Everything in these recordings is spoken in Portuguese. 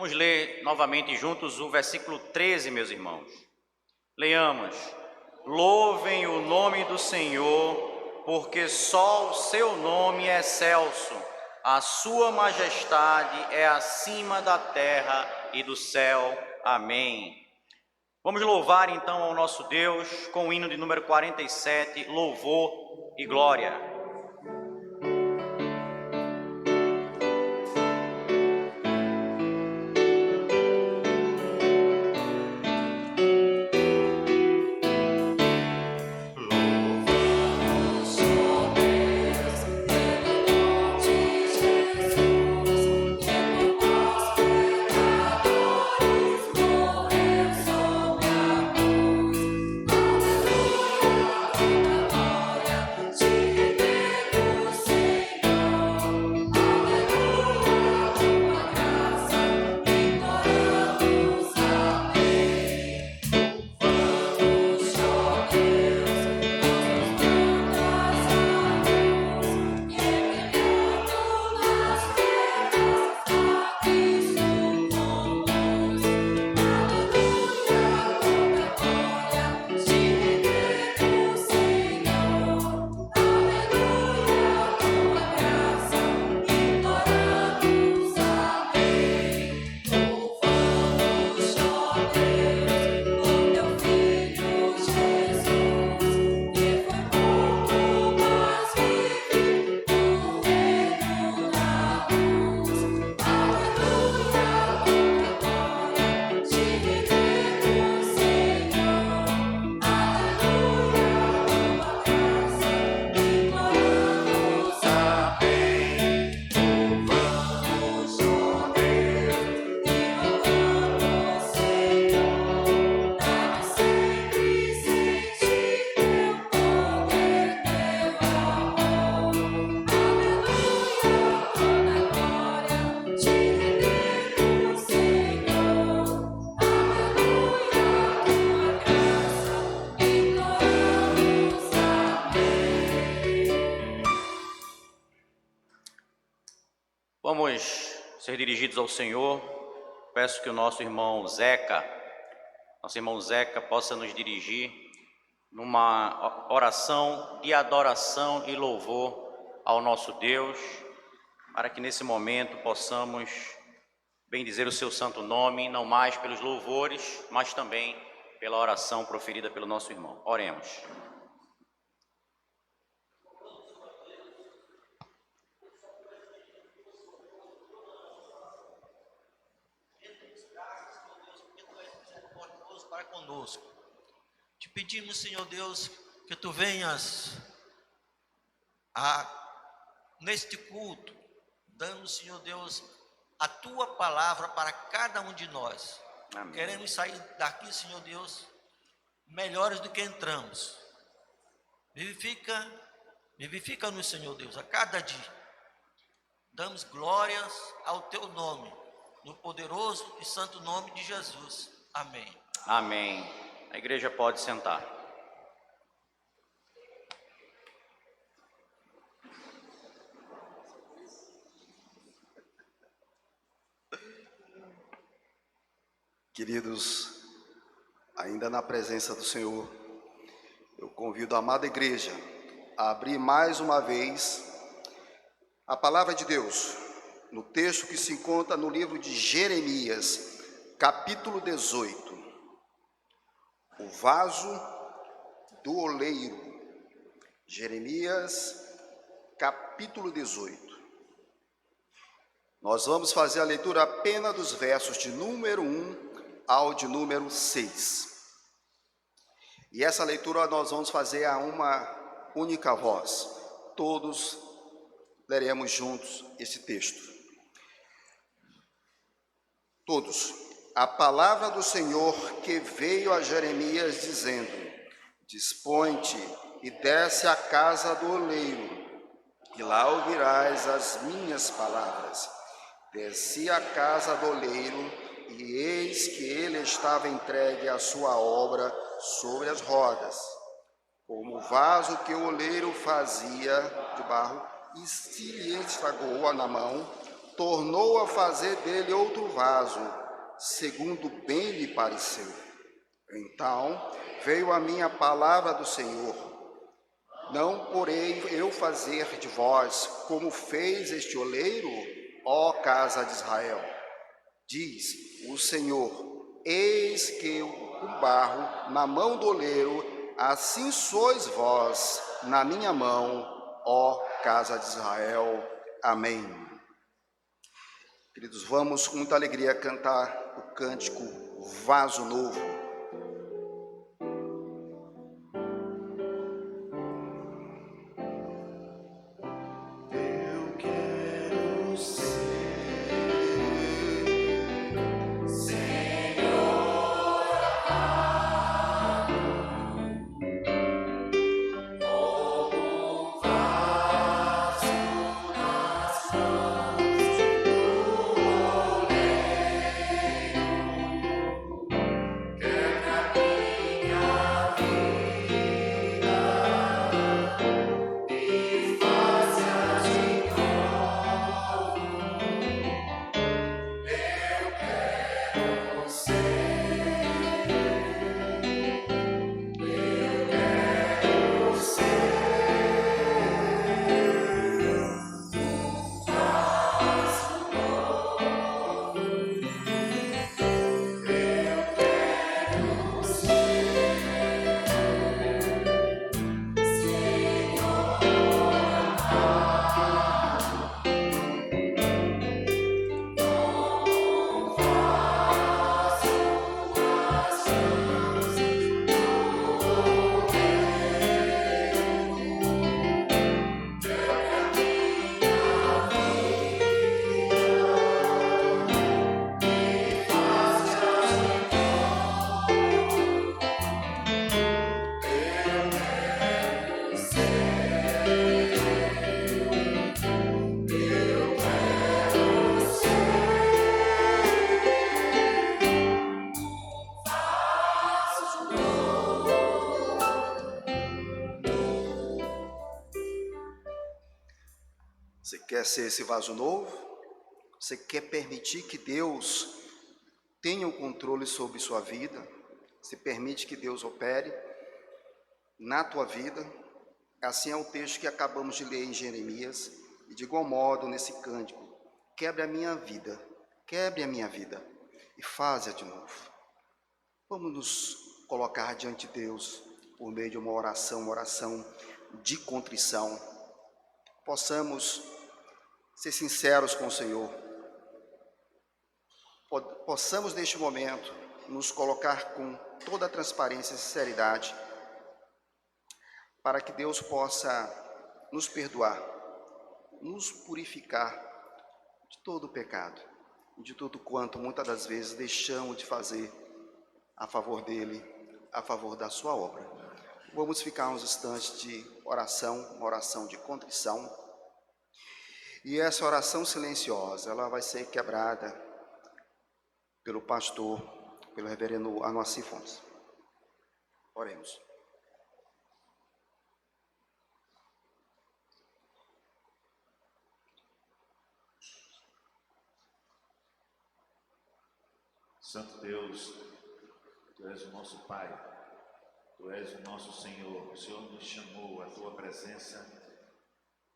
Vamos ler novamente juntos o versículo 13, meus irmãos. Leiamos: louvem o nome do Senhor, porque só o seu nome é excelso, a sua majestade é acima da terra e do céu. Amém. Vamos louvar então ao nosso Deus com o hino de número 47, louvor e glória. Vamos ser dirigidos ao Senhor. Peço que o nosso irmão Zeca possa nos dirigir numa oração de adoração e louvor ao nosso Deus, para que nesse momento possamos bendizer o seu santo nome, não mais pelos louvores, mas também pela oração proferida pelo nosso irmão. Oremos. Para conosco. Te pedimos, Senhor Deus, que Tu venhas neste culto, dando, Senhor Deus, a Tua palavra para cada um de nós. Amém. Queremos sair daqui, Senhor Deus, melhores do que entramos. Vivifica-nos, Senhor Deus, a cada dia. Damos glórias ao Teu nome, no poderoso e santo nome de Jesus. Amém. Amém. A igreja pode sentar. Queridos, ainda na presença do Senhor, eu convido a amada igreja a abrir mais uma vez a palavra de Deus, no texto que se encontra no livro de Jeremias, capítulo 18. O vaso do oleiro. Jeremias, capítulo 18. Nós vamos fazer a leitura apenas dos versos de número 1 ao de número 6. E essa leitura nós vamos fazer a uma única voz. Todos leremos juntos esse texto. Todos. A palavra do Senhor que veio a Jeremias dizendo: dispõe-te e desce à casa do oleiro, e lá ouvirás as minhas palavras. Desci à casa do oleiro, e eis que ele estava entregue à sua obra sobre as rodas, como o vaso que o oleiro fazia de barro, e se lhe estragou na mão, tornou a fazer dele outro vaso, segundo bem lhe pareceu. Então veio a mim a palavra do Senhor: não porei eu fazer de vós como fez este oleiro, ó casa de Israel. Diz o Senhor: eis que o barro na mão do oleiro, assim sois vós na minha mão, ó casa de Israel. Amém. Queridos, vamos com muita alegria cantar o cântico Vaso Novo. Você quer ser esse vaso novo? Você quer permitir que Deus tenha o controle sobre sua vida? Você permite que Deus opere na tua vida? Assim é o texto que acabamos de ler em Jeremias. E de igual modo, nesse cântico: quebre a minha vida e faze-a de novo. Vamos nos colocar diante de Deus por meio de uma oração de contrição. Possamos ser sinceros com o Senhor. Possamos neste momento nos colocar com toda a transparência e sinceridade, para que Deus possa nos perdoar, nos purificar de todo o pecado, de tudo quanto muitas das vezes deixamos de fazer a favor dele, a favor da sua obra. Vamos ficar uns instantes de oração, uma oração de contrição. E essa oração silenciosa, ela vai ser quebrada pelo pastor, pelo reverendo Anoacir Fontes. Oremos. Santo Deus, Tu és o nosso Pai, Tu és o nosso Senhor. O Senhor nos chamou à Tua presença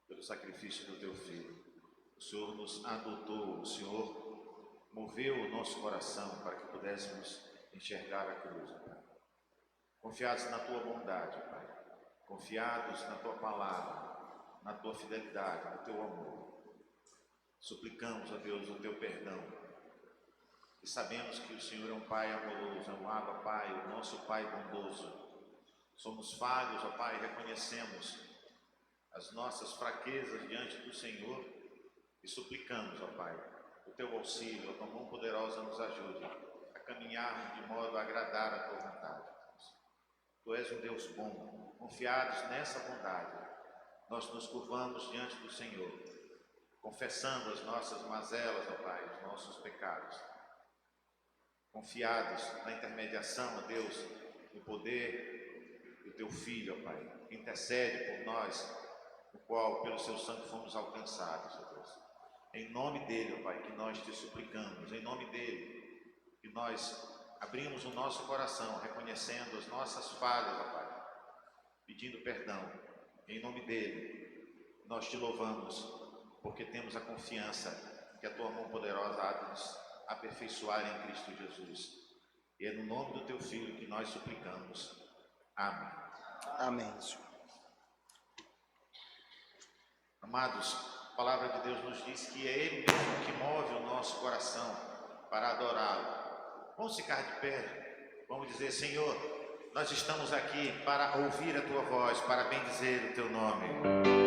pelo sacrifício do Teu Filho. O Senhor nos adotou, o Senhor moveu o nosso coração para que pudéssemos enxergar a cruz, Pai. Confiados na Tua bondade, Pai. Confiados na Tua palavra, na Tua fidelidade, no Teu amor. Suplicamos a Deus o Teu perdão. E sabemos que o Senhor é um Pai amoroso, é um Abba Pai, o nosso Pai bondoso. Somos falhos, ó Pai, reconhecemos as nossas fraquezas diante do Senhor e suplicamos, ó Pai, o Teu auxílio, a Tua mão poderosa nos ajude a caminharmos de modo a agradar a Tua vontade. Tu és um Deus bom. Confiados nessa bondade, nós nos curvamos diante do Senhor, confessando as nossas mazelas, ó Pai, os nossos pecados. Confiados na intermediação, ó Deus, do poder do Teu Filho, ó Pai, que intercede por nós, o qual, pelo Seu sangue, fomos alcançados, ó Deus. Em nome dele, ó Pai, que nós te suplicamos, em nome dele, que nós abrimos o nosso coração, reconhecendo as nossas falhas, ó Pai, pedindo perdão. Em nome dele, nós te louvamos, porque temos a confiança que a tua mão poderosa há de nos aperfeiçoar em Cristo Jesus. E é no nome do teu Filho que nós suplicamos. Amém. Amém, Senhor. Amados, a palavra de Deus nos diz que é Ele mesmo que move o nosso coração para adorá-lo. Vamos ficar de pé, vamos dizer: Senhor, nós estamos aqui para ouvir a tua voz, para bendizer o teu nome.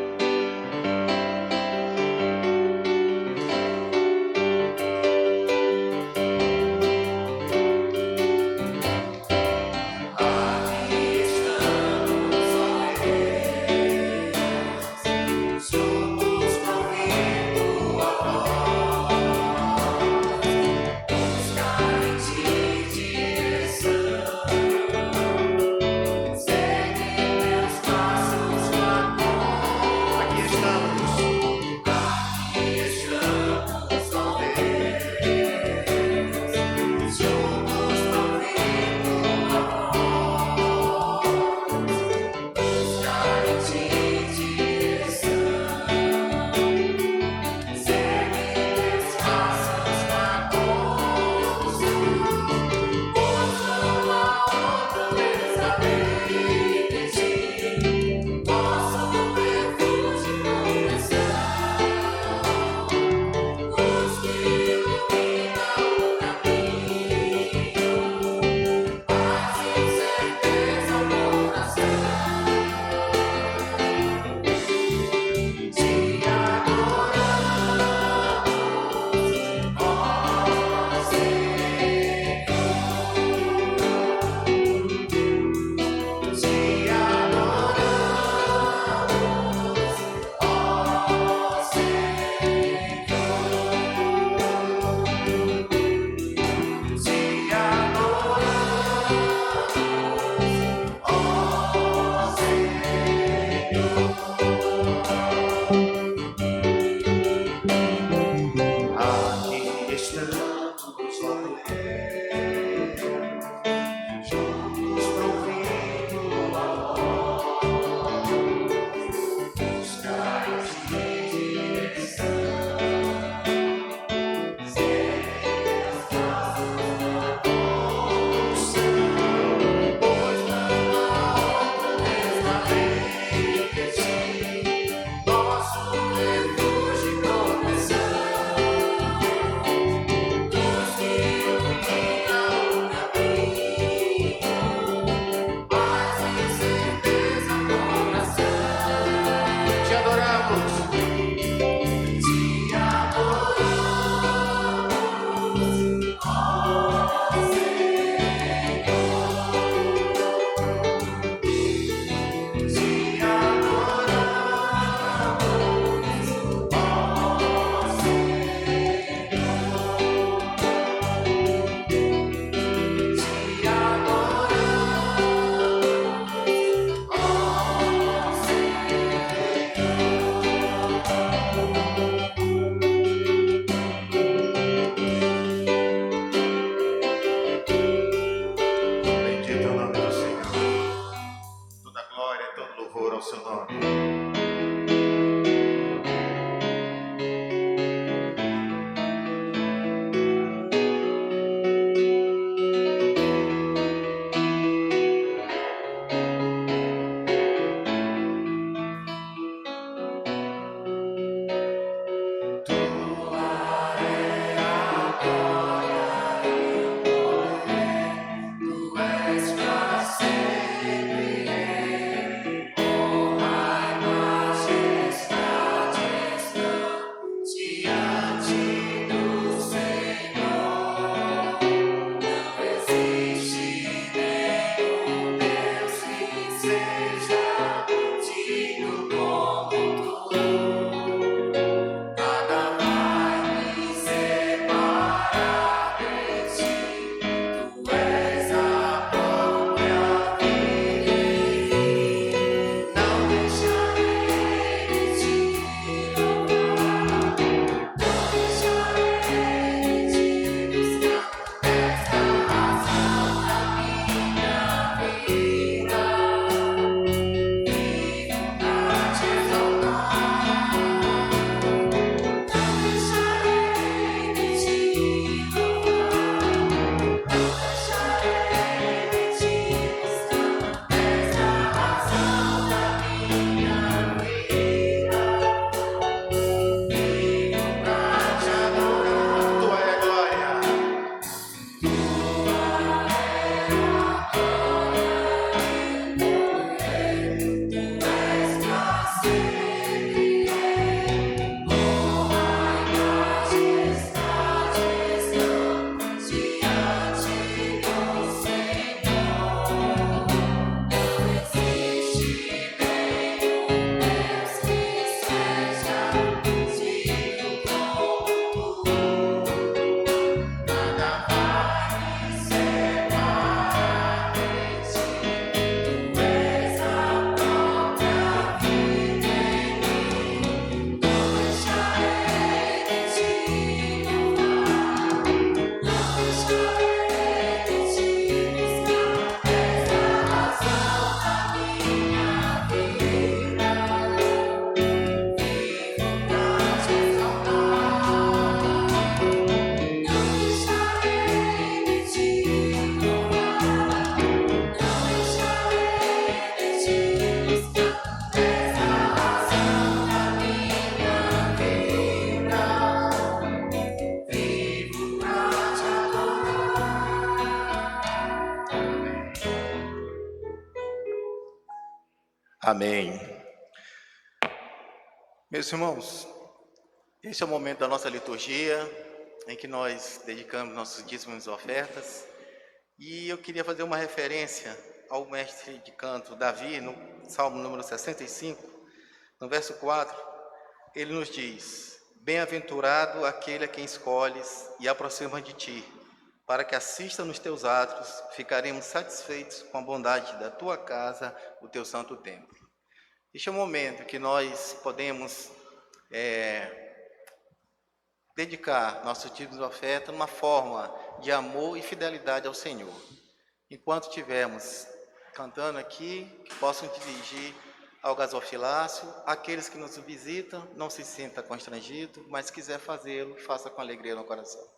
Amém. Meus irmãos, esse é o momento da nossa liturgia, em que nós dedicamos nossos dízimos e ofertas, e eu queria fazer uma referência ao mestre de canto Davi, no Salmo número 65, no verso 4, ele nos diz: bem-aventurado aquele a quem escolhes e aproxima de ti, para que assista nos teus atos, ficaremos satisfeitos com a bondade da tua casa, o teu santo templo. Este é o momento que nós podemos dedicar nosso dízimo de oferta numa forma de amor e fidelidade ao Senhor. Enquanto estivermos cantando aqui, que possam dirigir ao gasofilácio, aqueles que nos visitam, não se sinta constrangido, mas se quiser fazê-lo, faça com alegria no coração.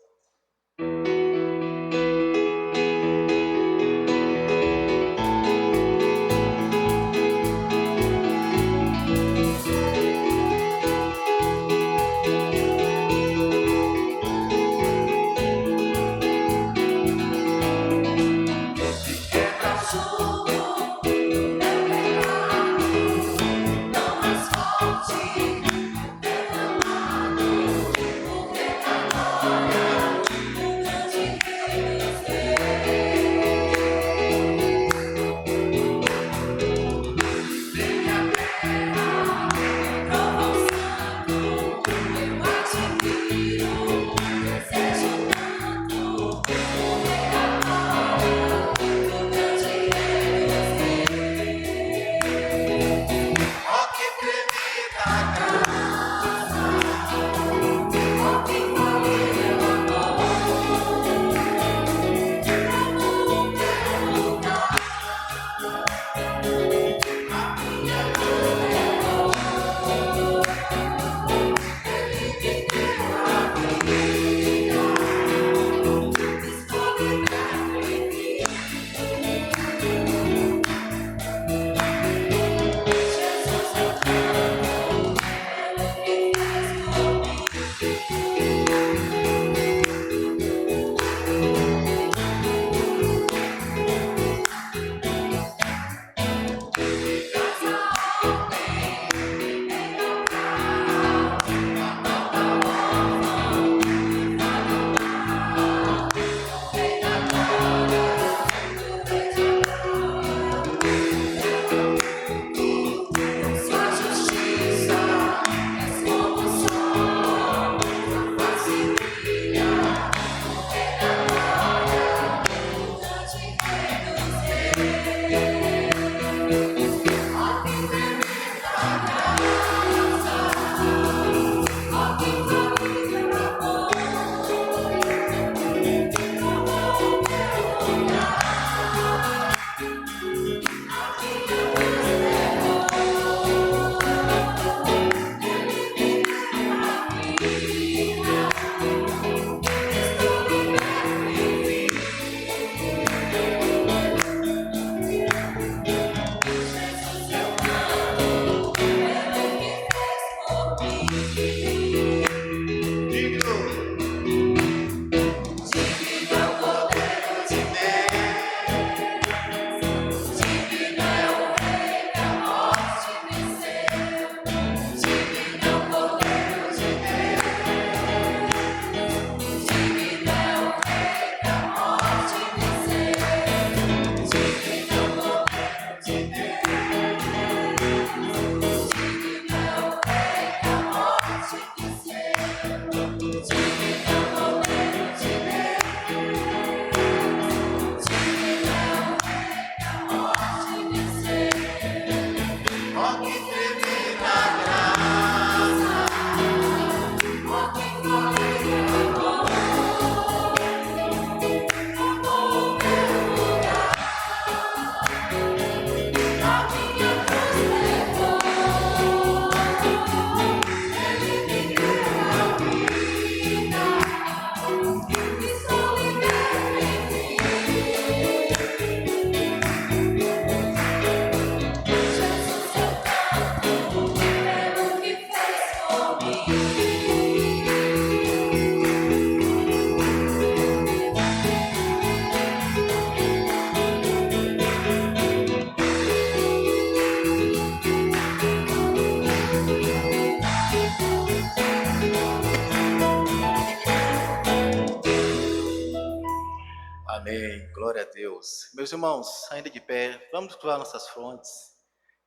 Glória a Deus. Meus irmãos, ainda de pé, vamos curvar nossas frontes,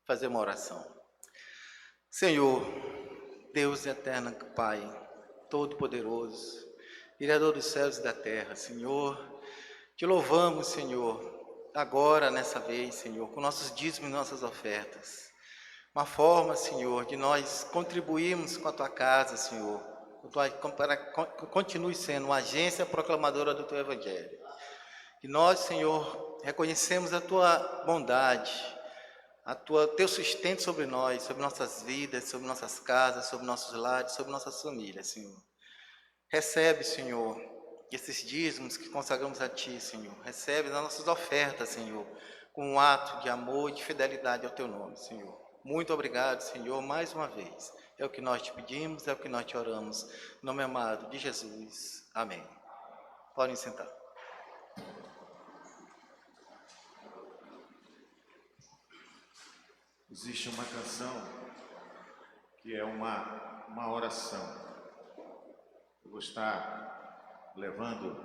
fazer uma oração. Senhor, Deus eterno, Pai, Todo-Poderoso, Criador dos céus e da terra, Senhor, te louvamos, Senhor, agora, nessa vez, Senhor, com nossos dízimos e nossas ofertas. Uma forma, Senhor, de nós contribuirmos com a Tua casa, Senhor, para que continue sendo uma agência proclamadora do Teu Evangelho. Que nós, Senhor, reconhecemos a Tua bondade, Teu sustento sobre nós, sobre nossas vidas, sobre nossas casas, sobre nossos lares, sobre nossas famílias, Senhor. Recebe, Senhor, esses dízimos que consagramos a Ti, Senhor. Recebe as nossas ofertas, Senhor, com um ato de amor e de fidelidade ao Teu nome, Senhor. Muito obrigado, Senhor, mais uma vez. É o que nós te pedimos, é o que nós te oramos. Em nome amado de Jesus. Amém. Podem sentar. Existe uma canção que é uma oração. Eu vou estar levando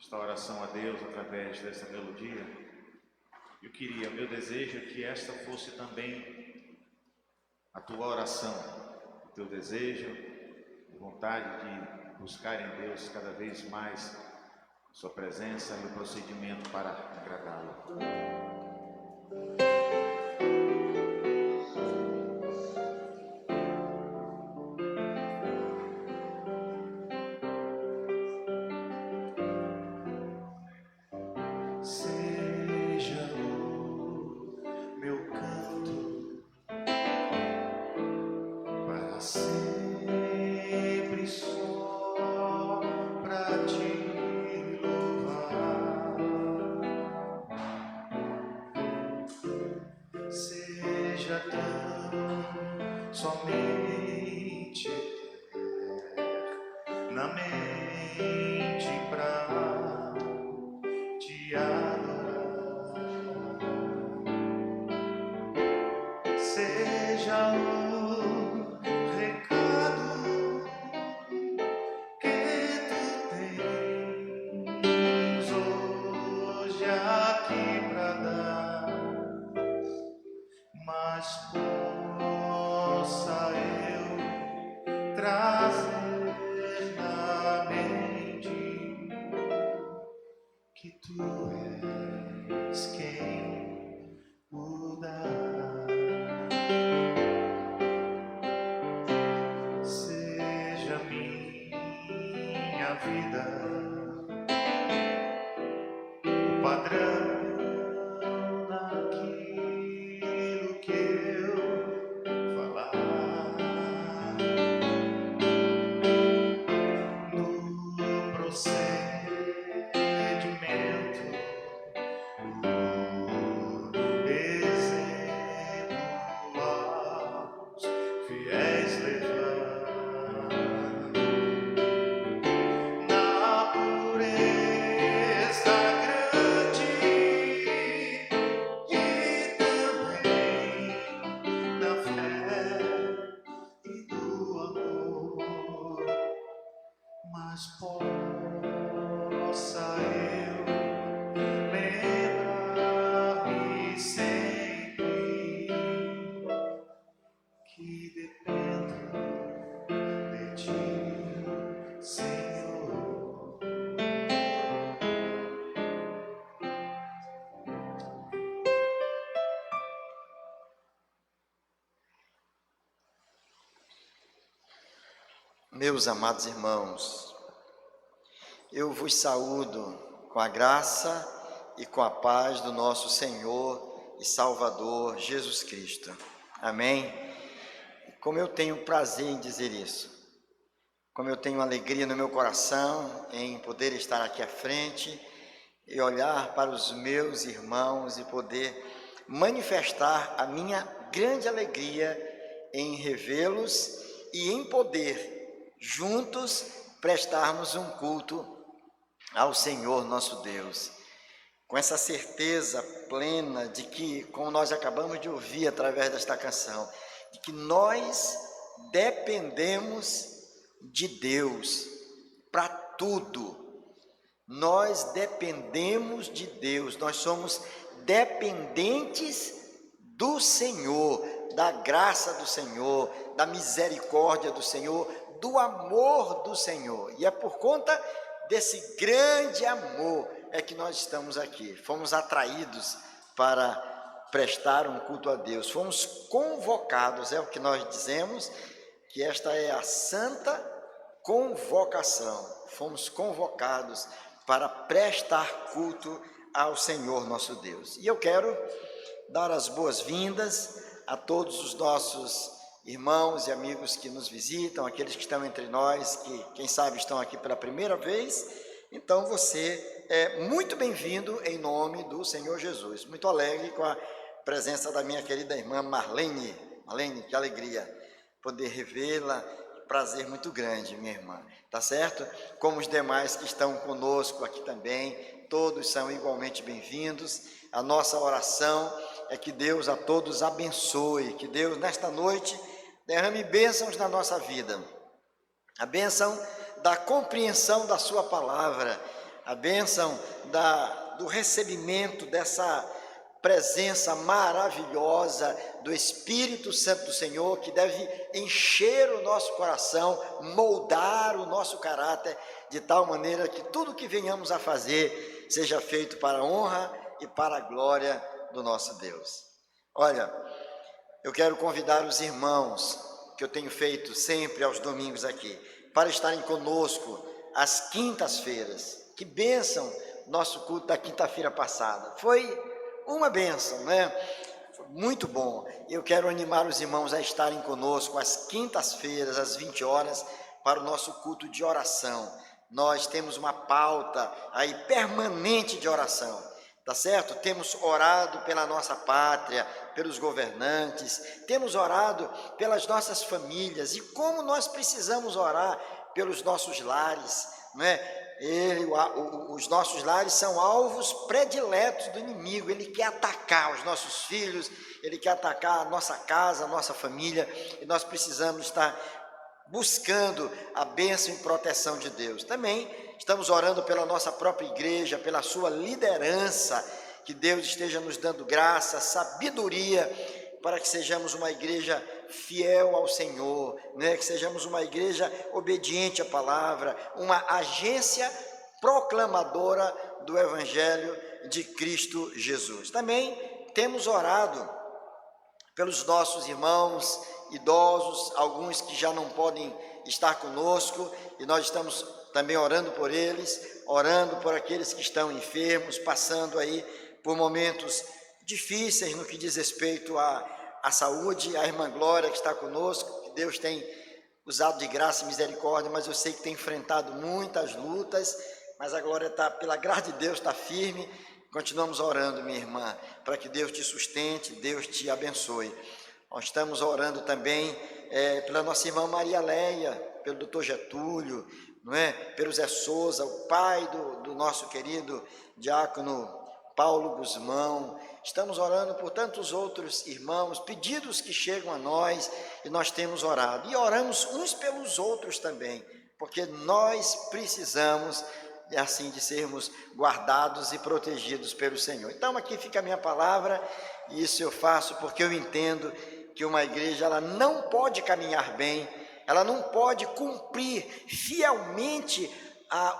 esta oração a Deus através dessa melodia. Meu desejo é que esta fosse também a tua oração, o teu desejo, a vontade de buscar em Deus cada vez mais a sua presença e o procedimento para agradá-lo. Somente na mente pra te adorar, seja o recado que tu tens hoje aqui pra dar, mas possa eu trazer na mente que tu és quem muda. Seja minha vida o padrão daquilo que eu falar no procedimento, o exemplo aos fiéis levar, na pureza grande e também da fé e do amor, mas possa eu lembrar-me sempre que dependo de ti, Senhor. Meus amados irmãos, eu vos saúdo com a graça e com a paz do nosso Senhor e Salvador Jesus Cristo. Amém? Como eu tenho prazer em dizer isso, como eu tenho alegria no meu coração em poder estar aqui à frente e olhar para os meus irmãos e poder manifestar a minha grande alegria em revê-los e em poder juntos prestarmos um culto ao Senhor nosso Deus, com essa certeza plena de que, como nós acabamos de ouvir através desta canção, de que nós dependemos de Deus para tudo, Nós dependemos de Deus, nós somos dependentes do Senhor, da graça do Senhor, da misericórdia do Senhor, do amor do Senhor. E é por conta desse grande amor é que nós estamos aqui. Fomos atraídos para prestar um culto a Deus. Fomos convocados, é o que nós dizemos, que esta é a santa convocação. Fomos convocados para prestar culto ao Senhor nosso Deus. E eu quero dar as boas-vindas a todos os nossos irmãos e amigos que nos visitam, aqueles que estão entre nós, que quem sabe estão aqui pela primeira vez. Então você é muito bem-vindo em nome do Senhor Jesus. Muito alegre com a presença da minha querida irmã Marlene. Marlene, que alegria poder revê-la, prazer muito grande, minha irmã, tá certo? Como os demais que estão conosco aqui também, todos são igualmente bem-vindos. A nossa oração é que Deus a todos abençoe, que Deus nesta noite derrame bênçãos na nossa vida, a bênção da compreensão da sua palavra, a bênção do recebimento dessa presença maravilhosa do Espírito Santo do Senhor, que deve encher o nosso coração, moldar o nosso caráter, de tal maneira que tudo que venhamos a fazer seja feito para a honra e para a glória do nosso Deus. Olha, eu quero convidar os irmãos, que eu tenho feito sempre aos domingos aqui, para estarem conosco às quintas-feiras. Que bênção nosso culto da quinta-feira passada. Foi uma bênção, né? Foi muito bom. Eu quero animar os irmãos a estarem conosco às quintas-feiras, às 20 horas, para o nosso culto de oração. Nós temos uma pauta aí permanente de oração, tá certo? Temos orado pela nossa pátria, pelos governantes, temos orado pelas nossas famílias, e como nós precisamos orar pelos nossos lares, não é? Os nossos lares são alvos prediletos do inimigo. Ele quer atacar os nossos filhos, ele quer atacar a nossa casa, a nossa família, e nós precisamos estar buscando a bênção e proteção de Deus. Também estamos orando pela nossa própria igreja, pela sua liderança, que Deus esteja nos dando graça, sabedoria, para que sejamos uma igreja fiel ao Senhor, né? Que sejamos uma igreja obediente à palavra, uma agência proclamadora do Evangelho de Cristo Jesus. Também temos orado pelos nossos irmãos idosos, alguns que já não podem estar conosco, e nós estamos também orando por eles, orando por aqueles que estão enfermos, passando aí por momentos difíceis no que diz respeito à saúde. A irmã Glória, que está conosco, que Deus tem usado de graça e misericórdia, mas eu sei que tem enfrentado muitas lutas, mas a Glória está, pela graça de Deus, está firme. Continuamos orando, minha irmã, para que Deus te sustente, Deus te abençoe. Nós estamos orando também pela nossa irmã Maria Leia, pelo doutor Getúlio, não é? Pelo Zé Souza, o pai do nosso querido diácono Paulo Guzmão. Estamos orando por tantos outros irmãos, pedidos que chegam a nós, e nós temos orado. E oramos uns pelos outros também, porque nós precisamos, assim, de sermos guardados e protegidos pelo Senhor. Então, aqui fica a minha palavra, e isso eu faço porque eu entendo que uma igreja, ela não pode caminhar bem, ela não pode cumprir fielmente a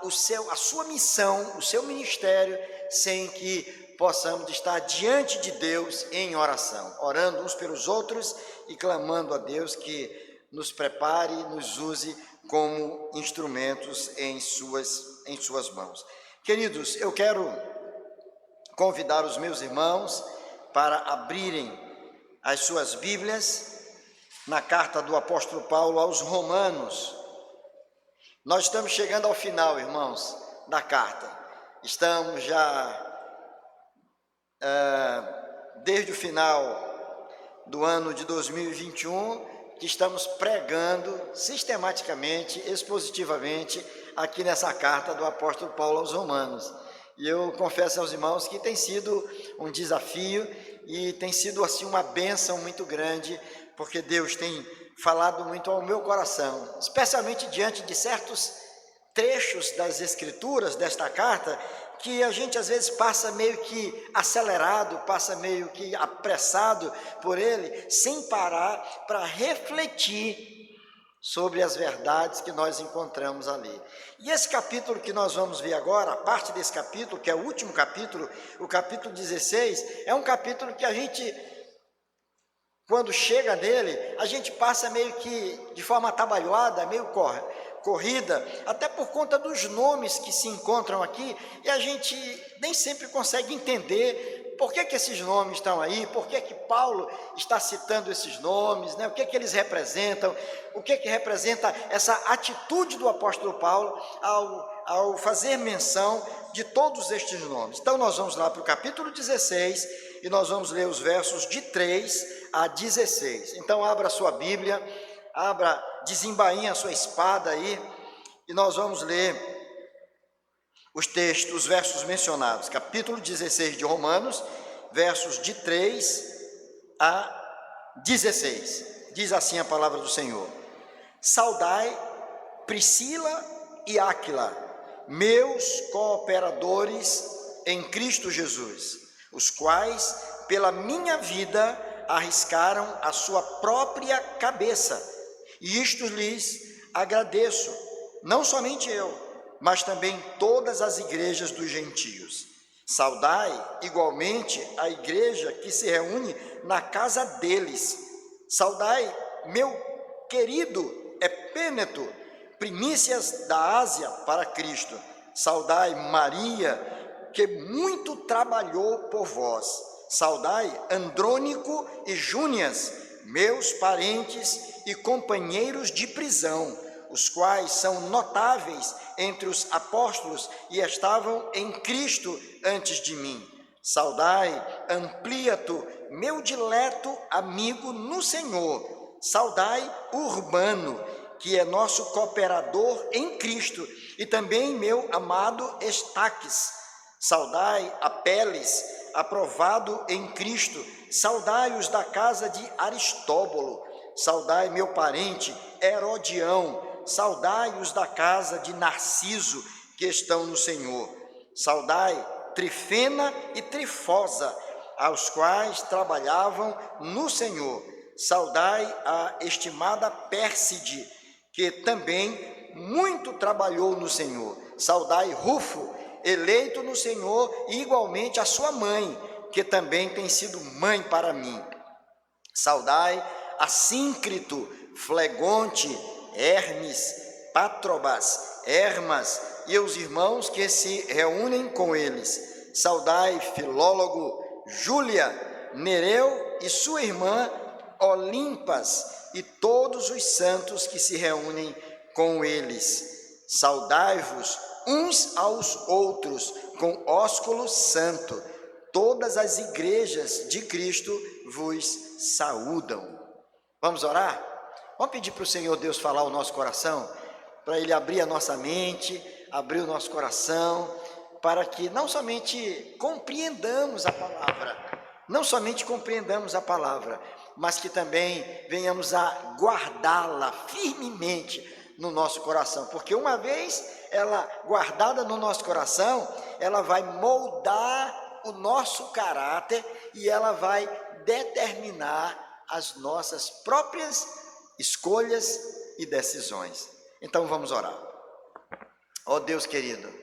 sua missão, o seu ministério, sem que possamos estar diante de Deus em oração, orando uns pelos outros e clamando a Deus que nos prepare e nos use como instrumentos em suas mãos. Queridos, eu quero convidar os meus irmãos para abrirem as suas Bíblias na carta do apóstolo Paulo aos Romanos. Nós estamos chegando ao final, irmãos, da carta. Estamos já desde o final do ano de 2021, que estamos pregando sistematicamente, expositivamente, aqui nessa carta do apóstolo Paulo aos Romanos. E eu confesso aos irmãos que tem sido um desafio e tem sido assim uma bênção muito grande, porque Deus tem falado muito ao meu coração, especialmente diante de certos trechos das escrituras desta carta que a gente às vezes passa meio que acelerado, passa meio que apressado por ele, sem parar para refletir sobre as verdades que nós encontramos ali. E esse capítulo que nós vamos ver agora, a parte desse capítulo, que é o último capítulo, o capítulo 16, é um capítulo que a gente, quando chega nele, a gente passa meio que de forma atabalhoada, meio corrida, até por conta dos nomes que se encontram aqui, e a gente nem sempre consegue entender por que esses nomes estão aí, por que Paulo está citando esses nomes, né? O que eles representam, o que representa essa atitude do apóstolo Paulo ao fazer menção de todos estes nomes. Então nós vamos lá para o capítulo 16 e nós vamos ler os versos de 3 a 16. Então abra a sua Bíblia, desembainha a sua espada aí, e nós vamos ler os textos, os versos mencionados, capítulo 16 de Romanos, versos de 3 a 16. Diz assim a palavra do Senhor: Saudai Priscila e Áquila, meus cooperadores em Cristo Jesus, os quais, pela minha vida, arriscaram a sua própria cabeça, e isto lhes agradeço, não somente eu, mas também todas as igrejas dos gentios. Saudai igualmente a igreja que se reúne na casa deles. Saudai meu querido Epêneto, primícias da Ásia para Cristo. Saudai Maria, que muito trabalhou por vós. Saudai Andrônico e Júnias, meus parentes e companheiros de prisão, os quais são notáveis entre os apóstolos e estavam em Cristo antes de mim. Saudai Ampliato, meu dileto amigo no Senhor. Saudai Urbano, que é nosso cooperador em Cristo, e também meu amado Estaques. Saudai Apeles, aprovado em Cristo. Saudai os da casa de Aristóbulo. Saudai meu parente Herodião. Saudai os da casa de Narciso, que estão no Senhor. Saudai Trifena e Trifosa, aos quais trabalhavam no Senhor. Saudai a estimada Pérside, que também muito trabalhou no Senhor. Saudai Rufo, eleito no Senhor, e igualmente a sua mãe, que também tem sido mãe para mim. Saudai Assíncrito, Flegonte, Hermes, Patrobas, Hermas e os irmãos que se reúnem com eles. Saudai Filólogo, Júlia, Nereu e sua irmã Olimpas e todos os santos que se reúnem com eles. Saudai-vos uns aos outros com ósculo santo. Todas as igrejas de Cristo vos saúdam. Vamos orar? Vamos pedir para o Senhor Deus falar o nosso coração, para Ele abrir a nossa mente, abrir o nosso coração, para que não somente compreendamos a palavra, mas que também venhamos a guardá-la firmemente no nosso coração, porque uma vez ela guardada no nosso coração, ela vai moldar o nosso caráter e ela vai determinar as nossas próprias escolhas e decisões. Então vamos orar. Ó Deus querido,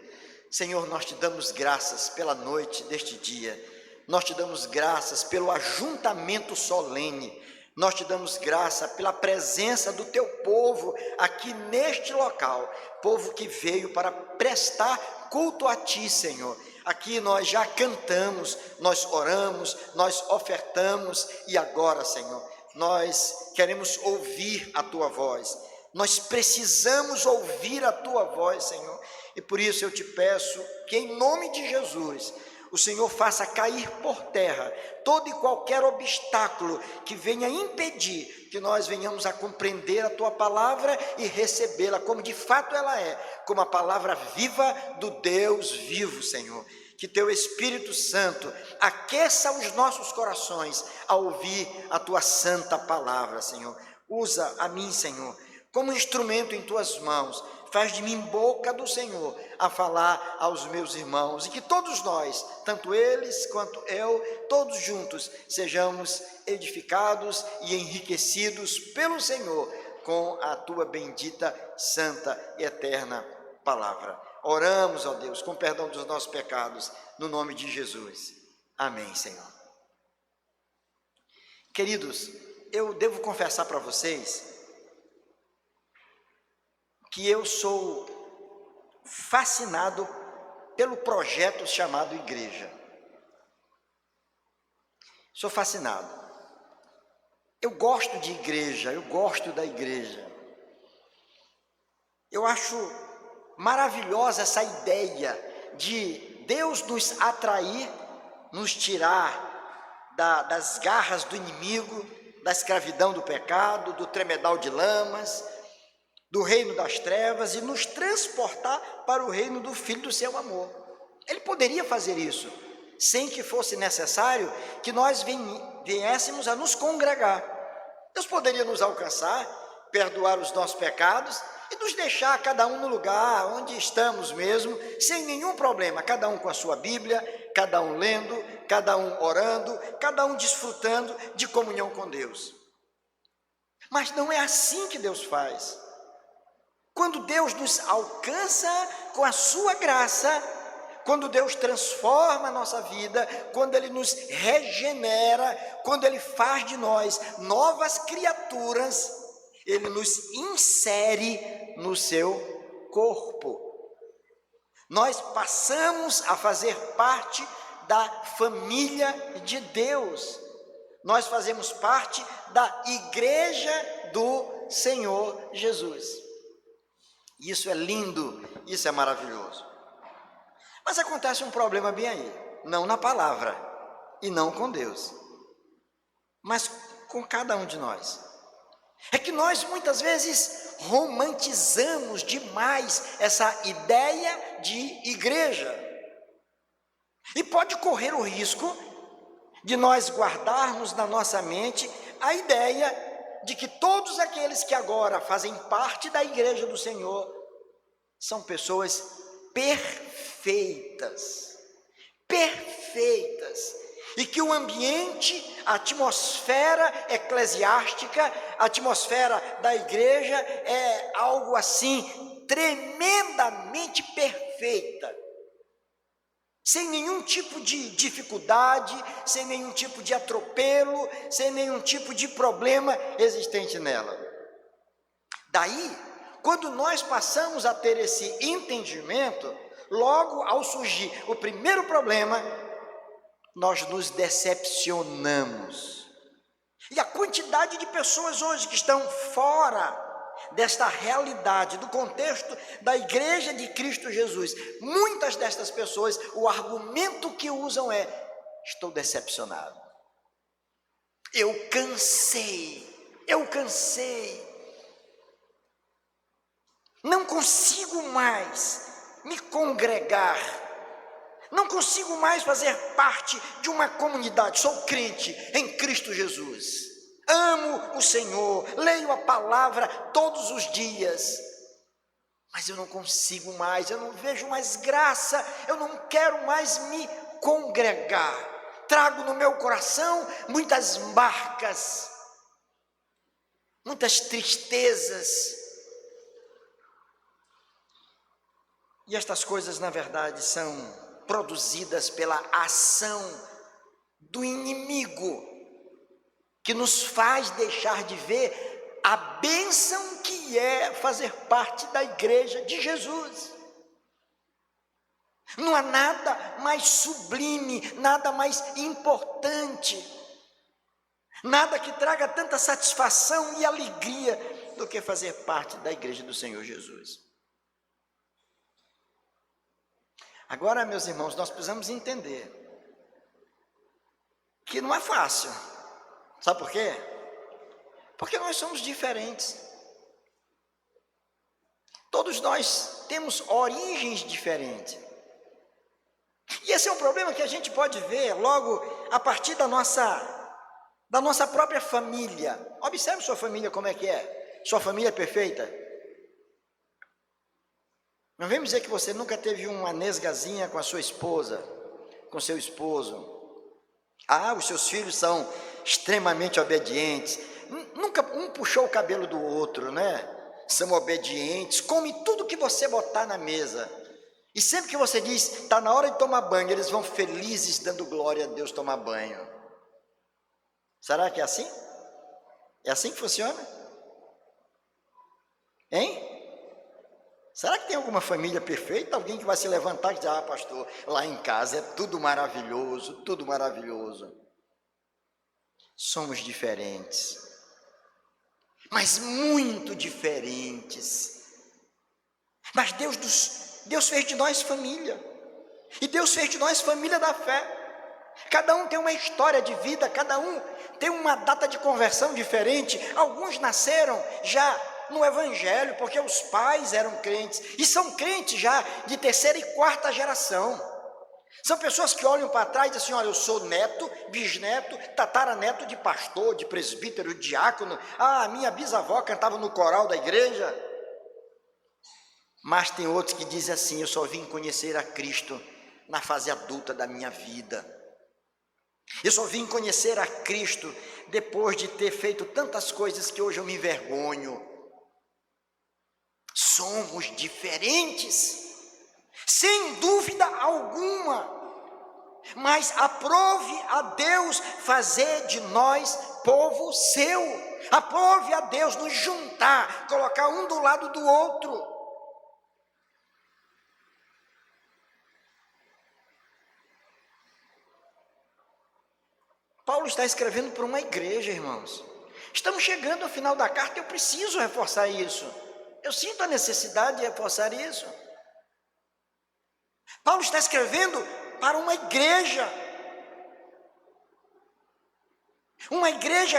Senhor, nós te damos graças pela noite deste dia, nós te damos graças pelo ajuntamento solene, nós te damos graça pela presença do teu povo aqui neste local, povo que veio para prestar culto a ti, Senhor. Aqui nós já cantamos, nós oramos, nós ofertamos e agora, Senhor, nós queremos ouvir a tua voz, nós precisamos ouvir a tua voz, Senhor, e por isso eu te peço que em nome de Jesus, o Senhor faça cair por terra todo e qualquer obstáculo que venha impedir que nós venhamos a compreender a tua palavra e recebê-la como de fato ela é, como a palavra viva do Deus vivo, Senhor. Que teu Espírito Santo aqueça os nossos corações a ouvir a tua santa palavra, Senhor. Usa a mim, Senhor, como instrumento em tuas mãos. Faz de mim boca do Senhor a falar aos meus irmãos, e que todos nós, tanto eles quanto eu, todos juntos, sejamos edificados e enriquecidos pelo Senhor com a tua bendita, santa e eterna palavra. Oramos, ó Deus, com perdão dos nossos pecados, no nome de Jesus. Amém, Senhor. Queridos, eu devo confessar para vocês que eu sou fascinado pelo projeto chamado igreja. Sou fascinado. Eu gosto de igreja, eu gosto da igreja. Eu acho maravilhosa essa ideia de Deus nos atrair, nos tirar das garras do inimigo, da escravidão do pecado, do tremedal de lamas, do reino das trevas, e nos transportar para o reino do Filho do seu amor. Ele poderia fazer isso, sem que fosse necessário que nós viéssemos a nos congregar. Deus poderia nos alcançar, perdoar os nossos pecados e nos deixar cada um no lugar onde estamos mesmo, sem nenhum problema, cada um com a sua Bíblia, cada um lendo, cada um orando, cada um desfrutando de comunhão com Deus. Mas não é assim que Deus faz. Quando Deus nos alcança com a sua graça, quando Deus transforma a nossa vida, quando Ele nos regenera, quando Ele faz de nós novas criaturas, Ele nos insere no seu corpo. Nós passamos a fazer parte da família de Deus. Nós fazemos parte da igreja do Senhor Jesus. Isso é lindo, isso é maravilhoso. Mas acontece um problema bem aí, não na palavra e não com Deus, mas com cada um de nós. É que nós muitas vezes romantizamos demais essa ideia de igreja. E pode correr o risco de nós guardarmos na nossa mente a ideia de que todos aqueles que agora fazem parte da igreja do Senhor são pessoas perfeitas, e que o ambiente, a atmosfera eclesiástica, a atmosfera da igreja é algo assim tremendamente perfeita, sem nenhum tipo de dificuldade, sem nenhum tipo de atropelo, sem nenhum tipo de problema existente nela. Daí, quando nós passamos a ter esse entendimento, logo ao surgir o primeiro problema, nós nos decepcionamos. E a quantidade de pessoas hoje que estão fora desta realidade, do contexto da igreja de Cristo Jesus, muitas destas pessoas, o argumento que usam é: estou decepcionado, eu cansei, não consigo mais me congregar, não consigo mais fazer parte de uma comunidade. Sou crente em Cristo Jesus, amo o Senhor, leio a palavra todos os dias, mas eu não consigo mais, eu não vejo mais graça, eu não quero mais me congregar. Trago no meu coração muitas marcas, muitas tristezas. E estas coisas, na verdade, são produzidas pela ação do inimigo, que nos faz deixar de ver a bênção que é fazer parte da igreja de Jesus. Não há nada mais sublime, nada mais importante, nada que traga tanta satisfação e alegria do que fazer parte da igreja do Senhor Jesus. Agora, meus irmãos, nós precisamos entender que não é fácil. Sabe por quê? Porque nós somos diferentes. Todos nós temos origens diferentes. E esse é um problema que a gente pode ver logo a partir da nossa própria família. Observe sua família como é que é. Sua família é perfeita? Não vem dizer que você nunca teve uma nesgazinha com a sua esposa, com seu esposo. Ah, os seus filhos são extremamente obedientes. Nunca um puxou o cabelo do outro, né? São obedientes, come tudo que você botar na mesa. E sempre que você diz, está na hora de tomar banho, eles vão felizes dando glória a Deus tomar banho. Será que é assim? É assim que funciona? Hein? Será que tem alguma família perfeita? Alguém que vai se levantar e dizer, ah, pastor, lá em casa é tudo maravilhoso, tudo maravilhoso. Somos diferentes, mas muito diferentes. Mas Deus fez de nós família, e Deus fez de nós família da fé. Cada um tem uma história de vida, cada um tem uma data de conversão diferente. Alguns nasceram já no Evangelho, porque os pais eram crentes, e são crentes já de terceira e quarta geração. São pessoas que olham para trás e dizem assim, olha, eu sou neto, bisneto, tataraneto de pastor, de presbítero, de diácono. Ah, minha bisavó cantava no coral da igreja. Mas tem outros que dizem assim, eu só vim conhecer a Cristo na fase adulta da minha vida. Eu só vim conhecer a Cristo depois de ter feito tantas coisas que hoje eu me envergonho. Somos diferentes, sem dúvida alguma, mas aprove a Deus fazer de nós povo seu, aprove a Deus nos juntar, colocar um do lado do outro. Paulo está escrevendo para uma igreja, irmãos. Estamos chegando ao final da carta, eu preciso reforçar isso. Eu sinto a necessidade de reforçar isso. Paulo está escrevendo para uma igreja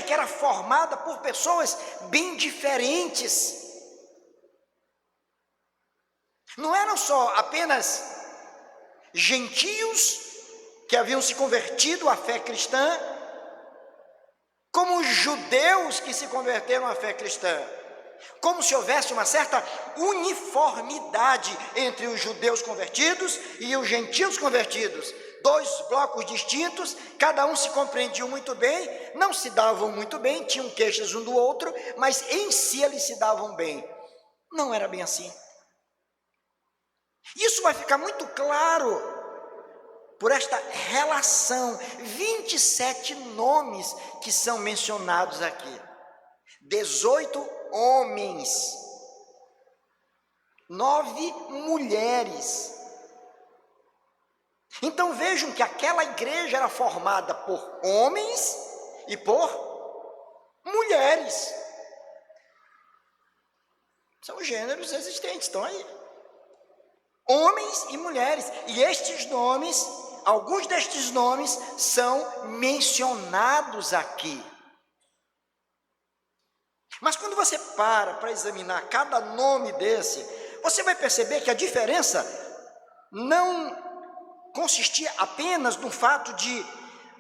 que era formada por pessoas bem diferentes. Não eram só apenas gentios que haviam se convertido à fé cristã, como os judeus que se converteram à fé cristã. Como se houvesse uma certa uniformidade entre os judeus convertidos e os gentios convertidos. Dois blocos distintos, cada um se compreendiam muito bem, não se davam muito bem, tinham queixas um do outro, mas em si eles se davam bem. Não era bem assim. Isso vai ficar muito claro por esta relação, 27 nomes que são mencionados aqui, 18 homens, 9 mulheres. Então vejam que aquela igreja era formada por homens e por mulheres. São gêneros existentes, estão aí. Homens e mulheres. E estes nomes, alguns destes nomes são mencionados aqui. Mas quando você para examinar cada nome desse, você vai perceber que a diferença não consistia apenas no fato de